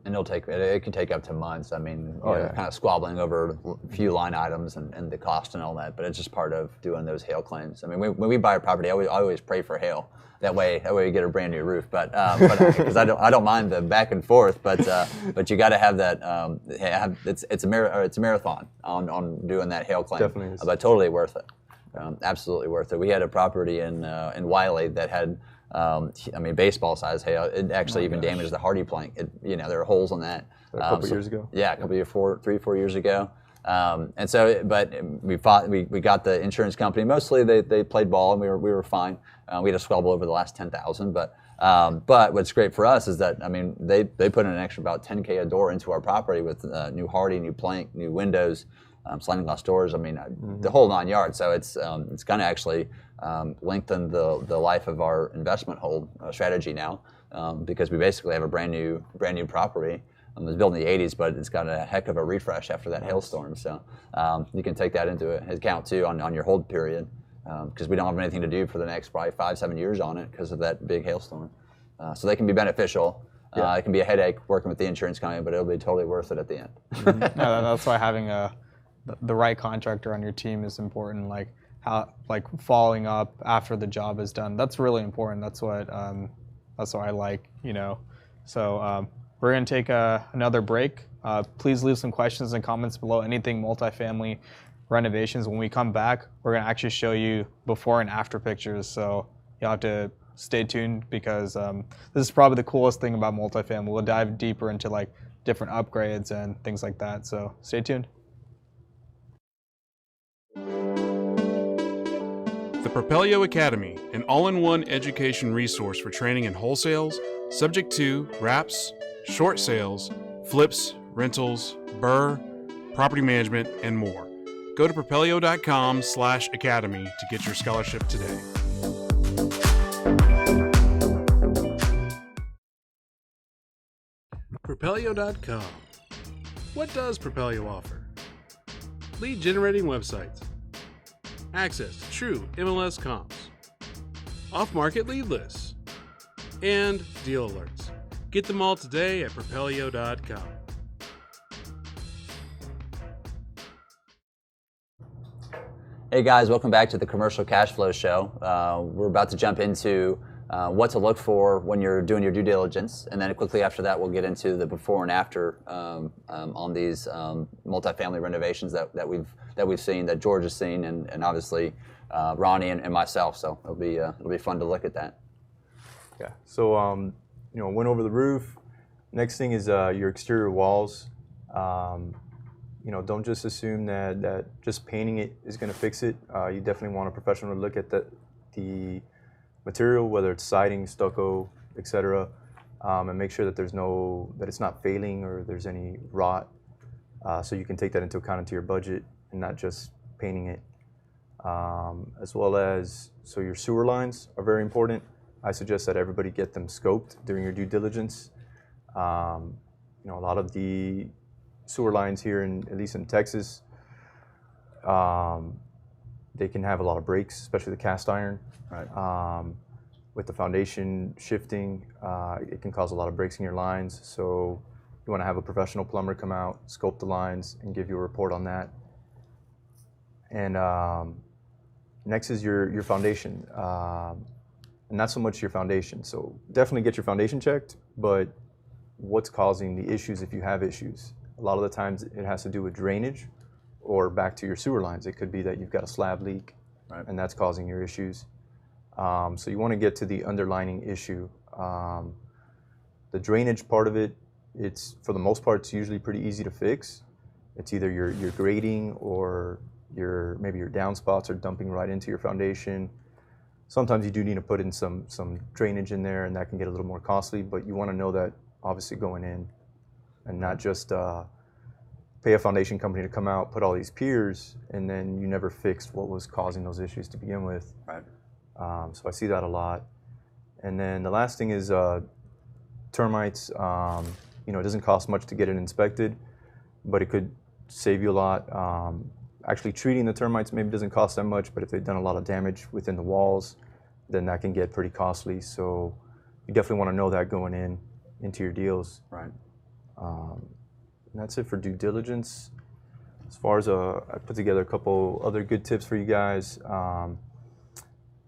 Speaker 3: And it can take up to months. I mean,
Speaker 4: Oh,
Speaker 3: you know,
Speaker 4: yeah.
Speaker 3: kind of squabbling over a few line items and the cost and all that, but it's just part of doing those hail claims. I mean, when we buy a property, I always pray for hail. That way we get a brand new roof. But because I don't mind the back and forth, but you got to have that. It's a marathon on doing that hail claim.
Speaker 4: Definitely is.
Speaker 3: But totally worth it. Absolutely worth it. We had a property in Wiley that had. I mean, baseball size hail. It actually even damaged the hardy plank. You know, there are holes on that.
Speaker 4: A couple years ago.
Speaker 3: Yeah, a couple of 3-4 years ago. And so, but we got the insurance company. Mostly they played ball, and we were fine. We had a squabble over the last 10,000, but what's great for us is that, I mean, they put in an extra about 10K a door into our property with new hardy, new plank, new windows, sliding glass doors. I mean, the whole 9 yards. So it's going to actually lengthen the life of our investment hold strategy now, because we basically have a brand new property. It was built in the 80s, but it's got a heck of a refresh after that hailstorm. So you can take that into account too on your hold period, because we don't have anything to do for the next probably 5-7 years on it because of that big hailstorm. So they can be beneficial.
Speaker 4: Yeah.
Speaker 3: It can be a headache working with the insurance company, but it'll be totally worth it at the end.
Speaker 1: No, that's why having the right contractor on your team is important. Like following up after the job is done. That's really important. That's what I like. You know, so we're gonna take another break. Please leave some questions and comments below. Anything multifamily renovations. When we come back, we're gonna actually show you before and after pictures. So you'll have to stay tuned, because this is probably the coolest thing about multifamily. We'll dive deeper into like different upgrades and things like that. So stay tuned.
Speaker 5: The Propelio Academy, an all-in-one education resource for training in wholesales, subject to wraps, short sales, flips, rentals, BRRRR, property management, and more. Go to propelio.com/academy to get your scholarship today. Propelio.com. What does Propelio offer? Lead generating websites, access to true MLS comps, off-market lead lists, and deal alerts. Get them all today at propelio.com.
Speaker 3: Hey guys, welcome back to the Commercial Cash Flow Show. We're about to jump into what to look for when you're doing your due diligence, and then quickly after that we'll get into the before and after on these multifamily renovations that we've seen, that George has seen, and obviously Ronny and myself. So it'll be fun to look at that.
Speaker 4: Yeah. So went over the roof. Next thing is your exterior walls. Don't just assume that just painting it is going to fix it. You definitely want a professional to look at the material, whether it's siding, stucco, etc., and make sure that that it's not failing or there's any rot. So you can take that into account into your budget and not just painting it. As well as, so your sewer lines are very important. I suggest that everybody get them scoped during your due diligence. A lot of the sewer lines here, at least in Texas, they can have a lot of breaks, especially the cast iron.
Speaker 3: Right.
Speaker 4: With the foundation shifting, it can cause a lot of breaks in your lines. So you want to have a professional plumber come out, scope the lines, and give you a report on that. And next is your foundation. And not so much your foundation. So definitely get your foundation checked, but what's causing the issues if you have issues? A lot of the times it has to do with drainage or back to your sewer lines. It could be that you've got a slab leak,
Speaker 3: Right.
Speaker 4: and that's causing your issues. So you want to get to the underlying issue. The drainage part of it, for the most part, it's usually pretty easy to fix. It's either your grading or maybe your downspouts are dumping right into your foundation. Sometimes you do need to put in some drainage in there, and that can get a little more costly, but you want to know that obviously going in and not just pay a foundation company to come out, put all these piers, and then you never fixed what was causing those issues to begin with.
Speaker 3: Right.
Speaker 4: So I see that a lot. And then the last thing is termites. It doesn't cost much to get it inspected, but it could save you a lot. Actually treating the termites maybe doesn't cost that much, but if they've done a lot of damage within the walls, then that can get pretty costly. So you definitely want to know that going into your deals.
Speaker 3: Right.
Speaker 4: And that's it for due diligence. As far as I put together a couple other good tips for you guys.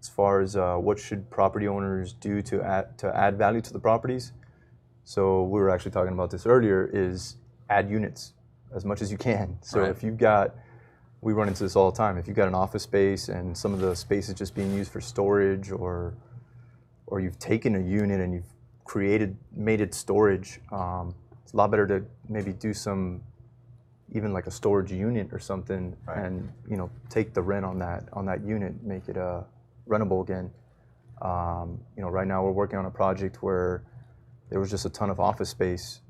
Speaker 4: As far as what should property owners do to add value to the properties. So we were actually talking about this earlier, is add units as much as you can. So
Speaker 3: Right.
Speaker 4: if you've got, we run into this all the time, if you've got an office space and some of the space is just being used for storage, or you've taken a unit and you've made it storage, it's a lot better to maybe do even like a storage unit or something,
Speaker 3: Right.
Speaker 4: and take the rent on that unit, make it rentable again. Right now we're working on a project where there was just a ton of office space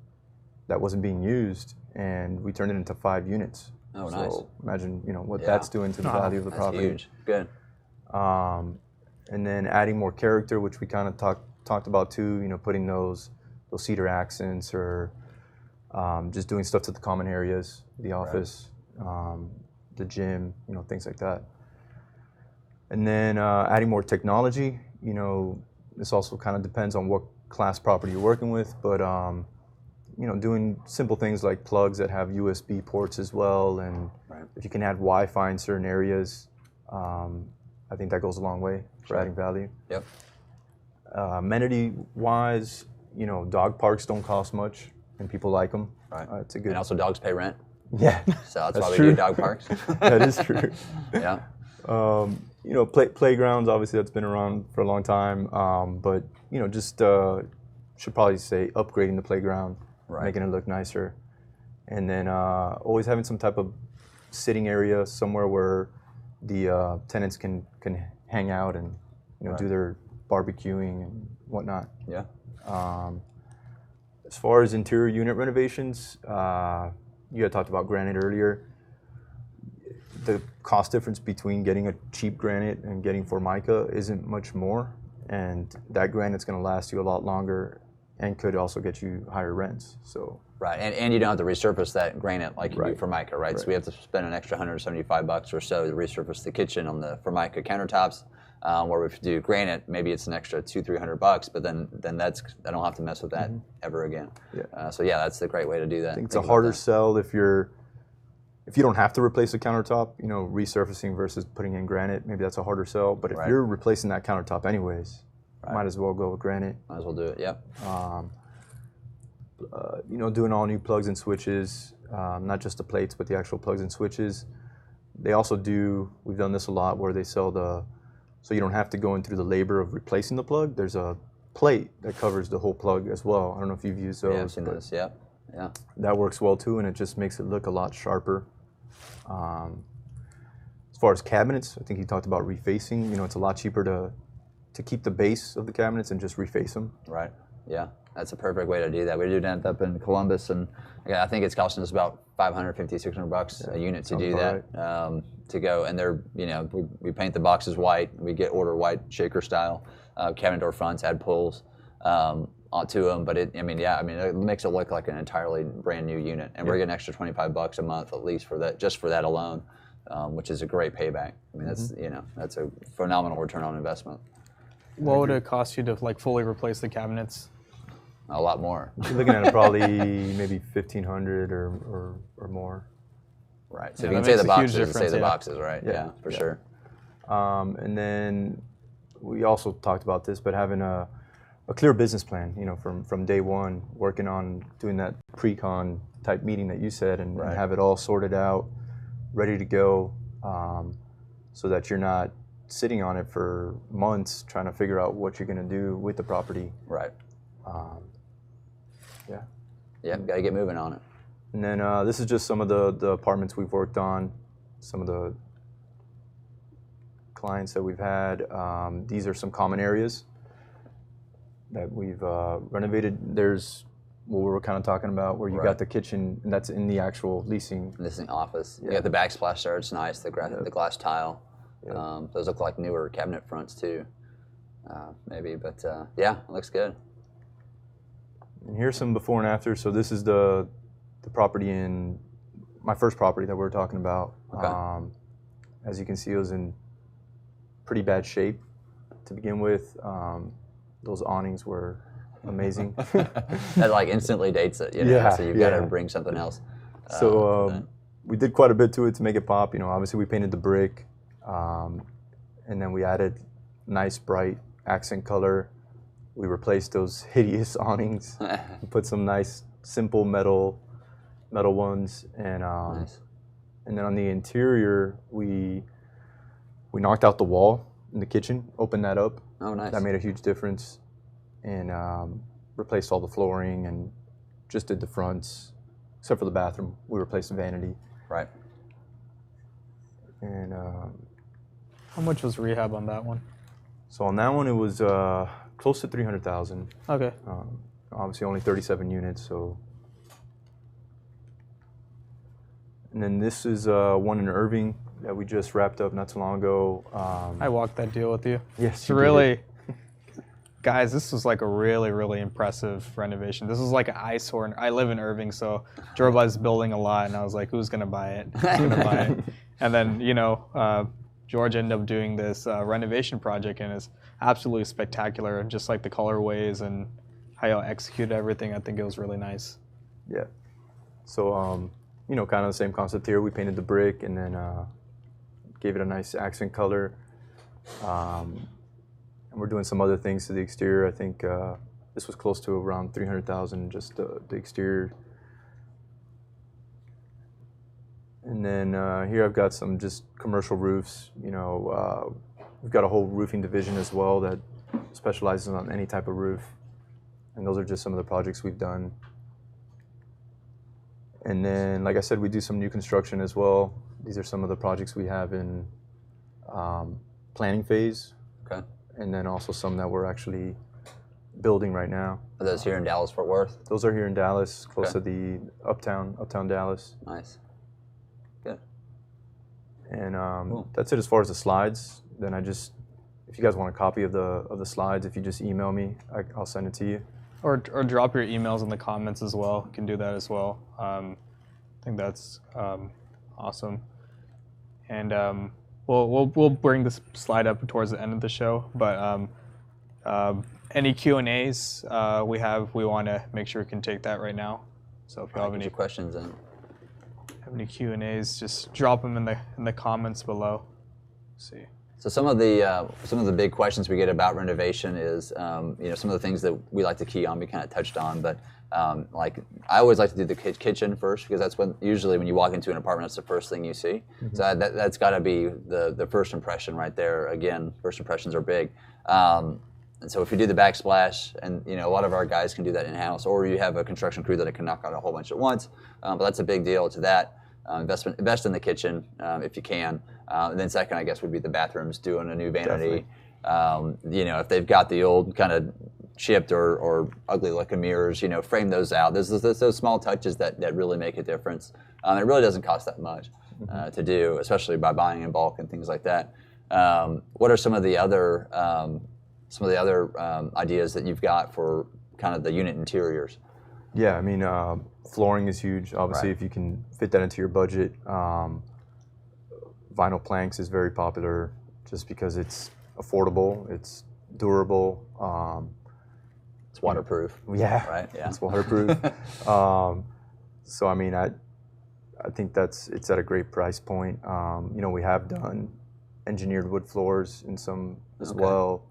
Speaker 4: that wasn't being used, and we turned it into 5 units.
Speaker 3: Oh,
Speaker 4: so
Speaker 3: nice.
Speaker 4: Imagine what
Speaker 3: Yeah.
Speaker 4: that's doing to the value of the
Speaker 3: That's
Speaker 4: property.
Speaker 3: huge. Good.
Speaker 4: And then adding more character, which we kind of talked about too. Putting those cedar accents, or just doing stuff to the common areas, the office, the gym, things like that. And then adding more technology. This also kind of depends on what class property you're working with, but doing simple things like plugs that have USB ports as well, and
Speaker 3: Right.
Speaker 4: if you can add Wi-Fi in certain areas, I think that goes a long way for adding value.
Speaker 3: Yep.
Speaker 4: Amenity-wise, dog parks don't cost much, and people like them.
Speaker 3: Right.
Speaker 4: It's a good.
Speaker 3: And also dogs pay rent,
Speaker 4: Yeah,
Speaker 3: so that's
Speaker 4: That's
Speaker 3: why we
Speaker 4: true.
Speaker 3: do dog parks.
Speaker 4: that is true.
Speaker 3: Yeah.
Speaker 4: Playgrounds, obviously that's been around for a long time, but just should probably say upgrading the playground,
Speaker 3: Right.
Speaker 4: making it look nicer, and then always having some type of sitting area somewhere where the tenants can hang out and
Speaker 3: Right.
Speaker 4: do their barbecuing and whatnot.
Speaker 3: Yeah.
Speaker 4: As far as interior unit renovations, you had talked about granite earlier. The cost difference between getting a cheap granite and getting Formica isn't much more, and that granite's going to last you a lot longer and could also get you higher rents. So
Speaker 3: Right, and you don't have to resurface that granite like you do
Speaker 4: Right.
Speaker 3: Formica, right? So
Speaker 4: Right.
Speaker 3: we have to spend an extra $175 or so to resurface the kitchen on the Formica countertops. Where if you do granite, maybe it's an extra $200-300, but then I don't have to mess with that ever again.
Speaker 4: Yeah.
Speaker 3: So yeah, that's the great way to do that.
Speaker 4: I think it's a harder sell if you don't have to replace a countertop, resurfacing versus putting in granite, maybe that's a harder sell. But if
Speaker 3: Right.
Speaker 4: you're replacing that countertop anyways, might as well go with granite.
Speaker 3: Might as well do it. Yep.
Speaker 4: Doing all new plugs and switches, not just the plates, but the actual plugs and switches. They also do, we've done this a lot, where they sell so you don't have to go in through the labor of replacing the plug. There's a plate that covers the whole plug as well. I don't know if you've used those.
Speaker 3: Yeah, I've seen those. Yeah.
Speaker 4: That works well too, and it just makes it look a lot sharper. As far as cabinets, I think he talked about refacing. You know, it's a lot cheaper to keep the base of the cabinets and just reface them.
Speaker 3: Right. Yeah, that's a perfect way to do that. We did end up in Columbus, and I think it's costing us about $550, $600 a unit to do that.
Speaker 4: Right.
Speaker 3: To go, and they're, you know, we paint the boxes white. We get order white shaker style cabinet door fronts, add pulls onto them. But it makes it look like an entirely brand new unit, and we're getting an extra $25 a month at least for that, just for that alone, which is a great payback. I mean, that's that's a phenomenal return on investment.
Speaker 1: What would it cost you to like fully replace the cabinets?
Speaker 3: A lot more.
Speaker 4: You're looking at probably maybe $1,500 or more.
Speaker 3: Right. So
Speaker 1: Yeah,
Speaker 3: if you
Speaker 1: that
Speaker 3: can say
Speaker 1: makes
Speaker 3: the
Speaker 1: a huge
Speaker 3: boxes, say
Speaker 1: difference,
Speaker 3: the
Speaker 1: yeah.
Speaker 3: boxes, right? Yeah, for sure.
Speaker 4: And then we also talked about this, but having a clear business plan, you know, from day one, working on doing that pre-con type meeting that you said, and have it all sorted out, ready to go, so that you're not sitting on it for months trying to figure out what you're going to do with the property.
Speaker 3: Right.
Speaker 4: Yeah.
Speaker 3: Yeah, got to get moving on it.
Speaker 4: And then this is just some of the apartments we've worked on, some of the clients that we've had. These are some common areas that we've renovated. There's what we were kind of talking about, where you got the kitchen, and that's in the actual leasing.
Speaker 3: Leasing office. You got the backsplash there. It's nice. The glass tile.
Speaker 4: Yeah.
Speaker 3: Those look like newer cabinet fronts too, maybe. But yeah, it looks good.
Speaker 4: And here's some before and after. So this is the property in my first property that we were talking about.
Speaker 3: Okay.
Speaker 4: As you can see, it was in pretty bad shape to begin with. Those awnings were amazing.
Speaker 3: That like instantly dates it, you know.
Speaker 4: Yeah,
Speaker 3: So you've got to bring something else.
Speaker 4: So we did quite a bit to it to make it pop. You know, obviously we painted the brick, and then we added nice bright accent color. We replaced those hideous awnings, put some nice simple metal ones, and
Speaker 3: Nice.
Speaker 4: and then on the interior we knocked out the wall in the kitchen, opened that up.
Speaker 3: Oh, nice.
Speaker 4: That made a huge difference, and replaced all the flooring and just did the fronts, except for the bathroom. We replaced the vanity.
Speaker 3: Right.
Speaker 4: And
Speaker 1: How much was rehab on that one?
Speaker 4: so on that one, it was close to $300,000.
Speaker 1: Okay.
Speaker 4: Obviously, only 37 units. So, and then this is one in Irving that we just wrapped up not too long ago.
Speaker 1: I walked that deal with you.
Speaker 4: Yes,
Speaker 1: It's
Speaker 4: you did.
Speaker 1: really, guys, this was like a really, really impressive renovation. This was like an eyesore. I live in Irving, so drove by this building a lot, and I was like, who's going to buy it? Who's going to buy it? And then, you know, George ended up doing this renovation project, and it's absolutely spectacular. Just like the colorways and how y'all executed everything, I think it was really nice.
Speaker 4: Yeah. So, you know, kind of the same concept here. We painted the brick and then gave it a nice accent color. And we're doing some other things to the exterior. I think this was close to around $300,000, just the exterior. And then here I've got some just commercial roofs. You know, we've got a whole roofing division as well that specializes on any type of roof. And those are just some of the projects we've done. And then, like I said, we do some new construction as well. These are some of the projects we have in planning phase.
Speaker 3: Okay.
Speaker 4: And then also some that we're actually building right now.
Speaker 3: Are those here in Dallas, Fort Worth?
Speaker 4: Those are here in Dallas, close
Speaker 3: Okay.
Speaker 4: to the uptown Dallas.
Speaker 3: Nice. Good.
Speaker 4: And
Speaker 3: Cool.
Speaker 4: that's it as far as the slides. Then if you guys want a copy of the slides, if you just email me, I'll send it to you.
Speaker 1: Or drop your emails in the comments as well. You can do that as well. I think that's awesome. And we'll bring this slide up towards the end of the show. But any Q&As we want to make sure we can take that right now. So if you have
Speaker 3: Get
Speaker 1: any
Speaker 3: your questions in.
Speaker 1: Q&As, just drop them in the comments below. Let's see.
Speaker 3: So some of the big questions we get about renovation is, some of the things that we like to key on. We kind of touched on, but like I always like to do the kitchen first, because that's usually when you walk into an apartment, that's the first thing you see. Mm-hmm. So that's got to be the first impression right there. Again, first impressions are big. And so if you do the backsplash, and a lot of our guys can do that in-house, or you have a construction crew that can knock out a whole bunch at once, but that's a big deal to that. Invest in the kitchen if you can. And then second, I guess, would be the bathrooms, doing a new vanity. If they've got the old kind of chipped or ugly looking mirrors, frame those out. There's those small touches that really make a difference. It really doesn't cost that much to do, especially by buying in bulk and things like that. What are some of the other ideas that you've got for kind of the unit interiors?
Speaker 4: Yeah, I mean, flooring is huge. Obviously,
Speaker 3: Right.
Speaker 4: if you can fit that into your budget. Vinyl planks is very popular just because it's affordable, it's durable.
Speaker 3: It's waterproof.
Speaker 4: Yeah,
Speaker 3: Right. Yeah.
Speaker 4: it's waterproof. So I mean, I think it's at a great price point. We have done engineered wood floors in some as
Speaker 3: Okay.
Speaker 4: well.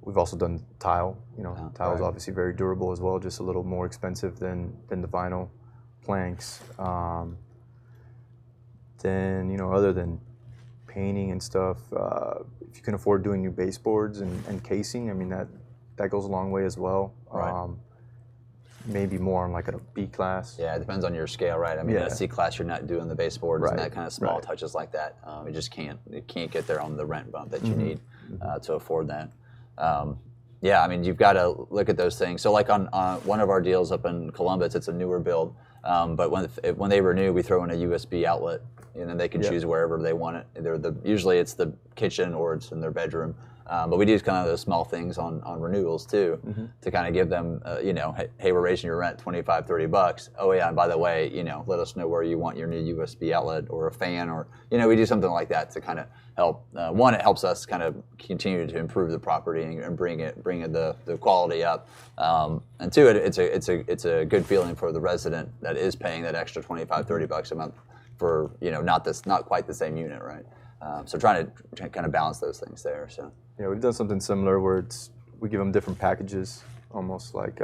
Speaker 4: We've also done tile. Tile is
Speaker 3: right.
Speaker 4: obviously very durable as well, just a little more expensive than the vinyl planks. Then other than painting and stuff, if you can afford doing new baseboards and casing, I mean that goes a long way as well.
Speaker 3: Right.
Speaker 4: Maybe more on like a B class.
Speaker 3: Yeah, it depends on your scale, right? I mean,
Speaker 4: Yeah.
Speaker 3: at a C class, you're not doing the baseboards and
Speaker 4: Right,
Speaker 3: that kind of small
Speaker 4: right.
Speaker 3: touches like that. You can't get there on the rent bump that you need to afford that. Yeah, I mean, you've got to look at those things. So like on one of our deals up in Columbus, it's a newer build, but when they renew, we throw in a USB outlet, and then they can
Speaker 4: Yeah.
Speaker 3: choose wherever they want it. Usually it's the kitchen or it's in their bedroom. But we do kind of those small things on renewals too, to kind of give them, hey, we're raising your rent $25-$30. Oh yeah, and by the way, let us know where you want your new USB outlet or a fan, or we do something like that to kind of help. One, it helps us kind of continue to improve the property and bring the quality up. And two, it's a good feeling for the resident that is paying that extra $25-$30 a month for not quite the same unit, right? So trying to kind of balance those things there. So.
Speaker 4: Yeah, we've done something similar where we give them different packages, almost like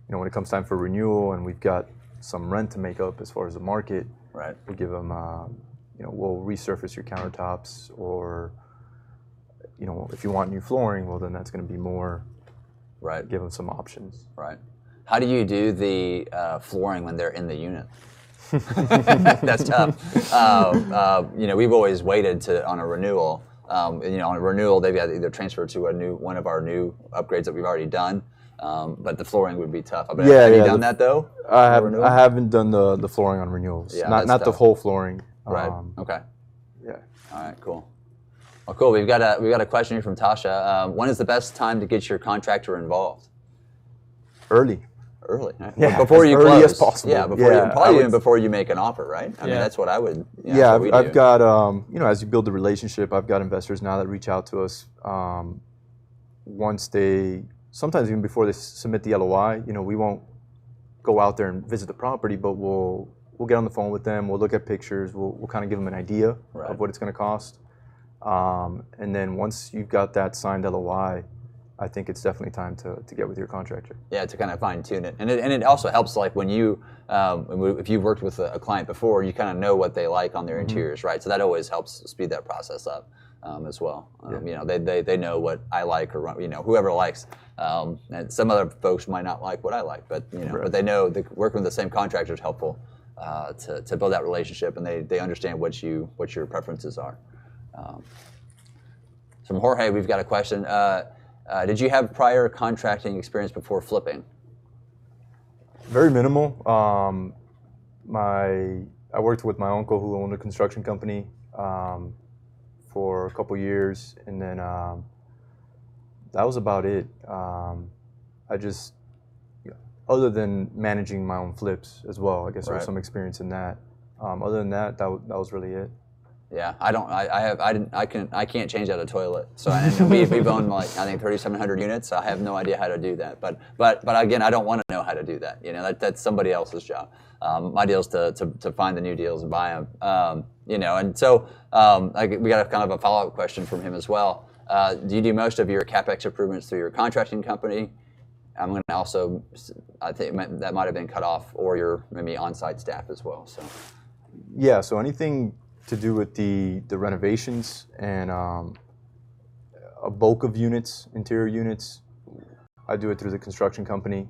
Speaker 4: when it comes time for renewal and we've got some rent to make up as far as the market.
Speaker 3: Right.
Speaker 4: We give them, we'll resurface your countertops, or if you want new flooring, well then that's going to be more.
Speaker 3: Right.
Speaker 4: Give them some options.
Speaker 3: Right. How do you do the flooring when they're in the unit? That's tough. We've always waited on a renewal. On a renewal, they've got to either transfer to one of our new upgrades that we've already done. But the flooring would be tough. Have you done that though?
Speaker 4: I haven't done the flooring on renewals.
Speaker 3: Yeah,
Speaker 4: not the whole flooring.
Speaker 3: Right. Okay.
Speaker 4: Yeah.
Speaker 3: All right. Cool. Well, cool. We've got a question here from Tasha. When is the best time to get your contractor involved?
Speaker 4: Early.
Speaker 3: Early. Right?
Speaker 4: Yeah,
Speaker 3: before
Speaker 4: as
Speaker 3: you
Speaker 4: early
Speaker 3: close.
Speaker 4: as possible.
Speaker 3: Yeah, before you make an offer, right? I mean, that's what I would.
Speaker 4: Yeah, I've got as you build the relationship, I've got investors now that reach out to us. Sometimes even before they submit the LOI, we won't go out there and visit the property, but we'll get on the phone with them. We'll look at pictures. We'll kind of give them an idea of what it's going to cost. And then once you've got that signed LOI, I think it's definitely time to get with your contractor.
Speaker 3: Yeah, to kind of fine tune it, and it also helps like when you if you've worked with a client before, you kind of know what they like on their interiors, right? So that always helps speed that process up as well. They know what I like, or whoever likes, and some other folks might not like what I like, but but they know working with the same contractor is helpful to build that relationship, and they understand what your preferences are. From Jorge, we've got a question. Did you have prior contracting experience before flipping?
Speaker 4: Very minimal. I worked with my uncle who owned a construction company for a couple years, and then that was about it. I just, other than managing my own flips as well, I guess there was some experience in that. Other than that, that was really it.
Speaker 3: Yeah, I can't change out a toilet. So we've owned like I think 3,700 units. So I have no idea how to do that. But again, I don't want to know how to do that. That's somebody else's job. My deal is to find the new deals and buy them. And so we got a kind of a follow-up question from him as well. Do you do most of your CapEx improvements through your contracting company? I'm going to also, I think that might have been cut off, or your maybe on-site staff as well. So,
Speaker 4: yeah. So anything to do with the renovations and a bulk of units, interior units, I do it through the construction company.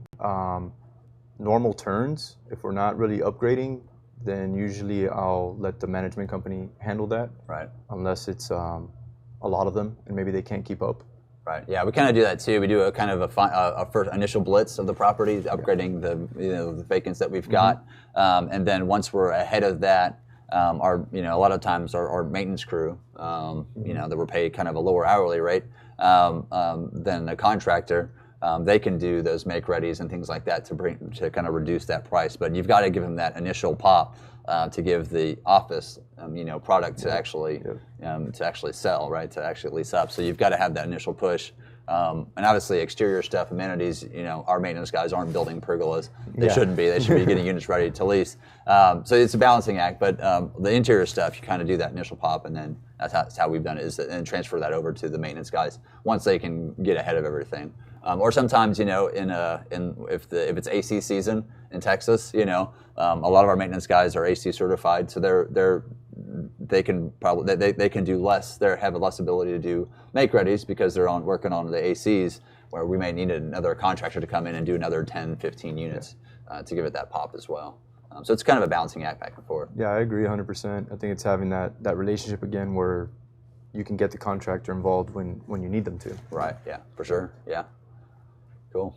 Speaker 4: Normal turns, if we're not really upgrading, then usually I'll let the management company handle that.
Speaker 3: Right.
Speaker 4: Unless it's a lot of them and maybe they can't keep up.
Speaker 3: Right. Yeah, we kind of do that too. We do a kind of a first initial blitz of the property, upgrading the vacants that we've got, and then once we're ahead of that, our a lot of times our maintenance crew, that we're paid kind of a lower hourly rate than a contractor. They can do those make readies and things like that to kind of reduce that price. But you've got to give them that initial pop to give the office product to actually sell, right? To actually lease up. So you've got to have that initial push. And obviously exterior stuff, amenities, our maintenance guys aren't building pergolas. They shouldn't be. They should be getting units ready to lease. So it's a balancing act. But the interior stuff, you kind of do that initial pop, and then that's how we've done it, and transfer that over to the maintenance guys once they can get ahead of everything. Or sometimes, if it's AC season in Texas, a lot of our maintenance guys are AC certified, so they can do less. They have a less ability to do make readies because they're working on the ACs, where we may need another contractor to come in and do another 10, 15 units to give it that pop as well. So it's kind of a balancing act back and forth.
Speaker 4: Yeah, I agree 100%. I think it's having that relationship again where you can get the contractor involved when you need them to.
Speaker 3: Right. Yeah. For sure. Yeah. Cool.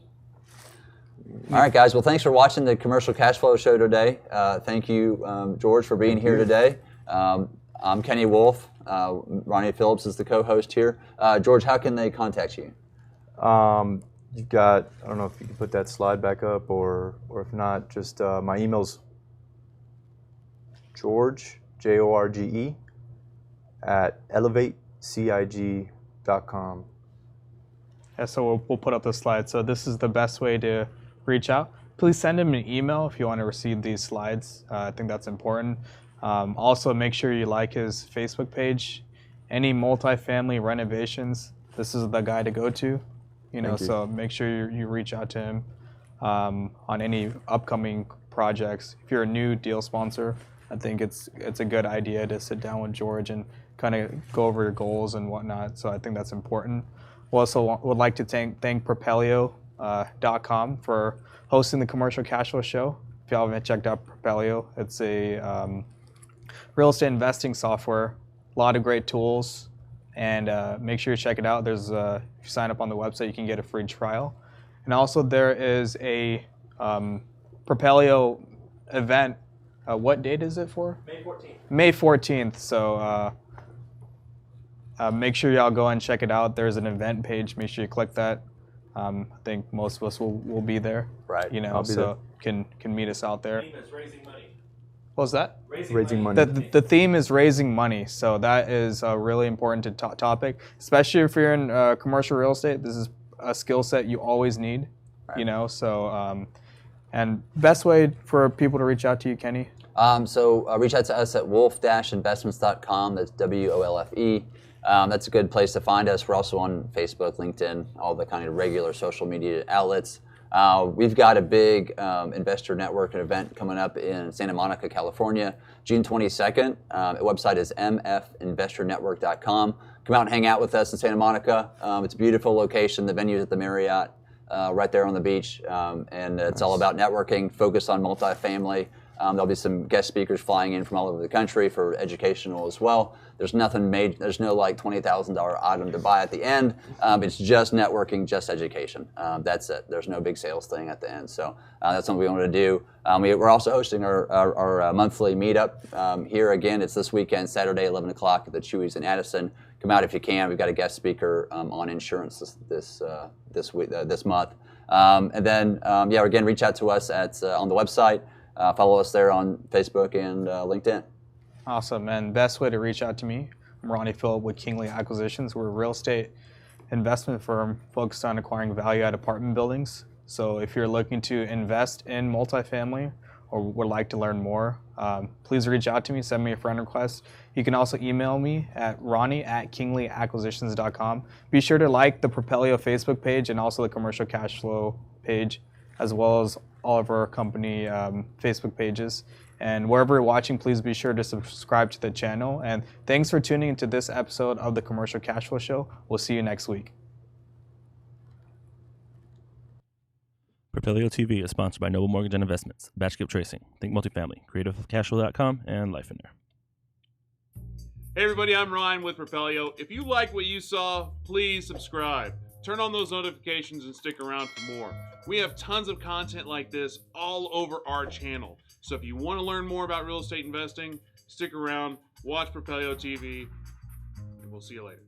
Speaker 3: All right, guys. Well, thanks for watching the Commercial Cash Flow Show today. Thank you, George, for being here today. I'm Kenny Wolfe. Ronny Phillips is the co-host here. George, how can they contact you?
Speaker 4: You've got, I don't know if you can put that slide back up, or if not, just my email's George, Jorge, at elevatecig.com.
Speaker 1: Yeah, so we'll put up the slide. So this is the best way to reach out. Please send him an email if you want to receive these slides. I think that's important. Also, make sure you like his Facebook page. Any multifamily renovations, this is the guy to go to. So make sure you reach out to him on any upcoming projects. If you're a new deal sponsor, I think it's a good idea to sit down with George and kind of go over your goals and whatnot. So I think that's important. We also would like to thank Propelio.com for hosting the Commercial Cash Flow Show. If you haven't checked out Propelio, it's a real estate investing software. A lot of great tools, and make sure you check it out. There's if you sign up on the website, you can get a free trial. And also there is a Propelio event. What date is it for?
Speaker 2: May 14th.
Speaker 1: May 14th. So make sure y'all go and check it out. There's an event page. Make sure you click that. I think most of us will be there.
Speaker 3: Right.
Speaker 1: So can meet us out there.
Speaker 2: The theme is raising money.
Speaker 1: What was that?
Speaker 4: Raising money.
Speaker 1: The theme is raising money. So that is a really important topic, especially if you're in commercial real estate. This is a skill set you always need.
Speaker 3: Right.
Speaker 1: So and best way for people to reach out to you, Kenny?
Speaker 3: So reach out to us at wolfe-investments.com. That's WOLFE. That's a good place to find us. We're also on Facebook, LinkedIn, all the kind of regular social media outlets. We've got a big investor network event coming up in Santa Monica, California, June 22nd. The website is mfinvestornetwork.com. Come out and hang out with us in Santa Monica. It's a beautiful location. The venue's at the Marriott, right there on the beach, and it's all about networking, focused on multifamily. There'll be some guest speakers flying in from all over the country for educational as well. There's nothing major. There's no like $20,000 item to buy at the end. It's just networking, just education. That's it. There's no big sales thing at the end. So that's something we want to do. We're also hosting our monthly meetup here again. It's this weekend, Saturday, 11 o'clock at the Chewy's in Addison. Come out if you can. We've got a guest speaker on insurance this month. And then again, reach out to us on the website. Follow us there on Facebook and LinkedIn.
Speaker 1: Awesome. And best way to reach out to me, I'm Ronny Phillips with Kingley Acquisitions. We're a real estate investment firm focused on acquiring value-add apartment buildings. So if you're looking to invest in multifamily or would like to learn more, please reach out to me, send me a friend request. You can also email me at ronny@kingleyacquisitions.com. Be sure to like the Propelio Facebook page and also the Commercial Cash Flow page, as well as all of our company Facebook pages. And wherever you're watching, please be sure to subscribe to the channel. And thanks for tuning into this episode of the Commercial Cash Flow Show. We'll see you next week.
Speaker 2: Propelio TV is sponsored by Noble Mortgage and Investments, Batch Skip Tracing, Think Multifamily, CreativeCashflow.com, and Life in There.
Speaker 5: Hey everybody, I'm Ryan with Propelio. If you like what you saw, please subscribe. Turn on those notifications and stick around for more. We have tons of content like this all over our channel. So if you want to learn more about real estate investing, stick around, watch Propelio TV, and we'll see you later.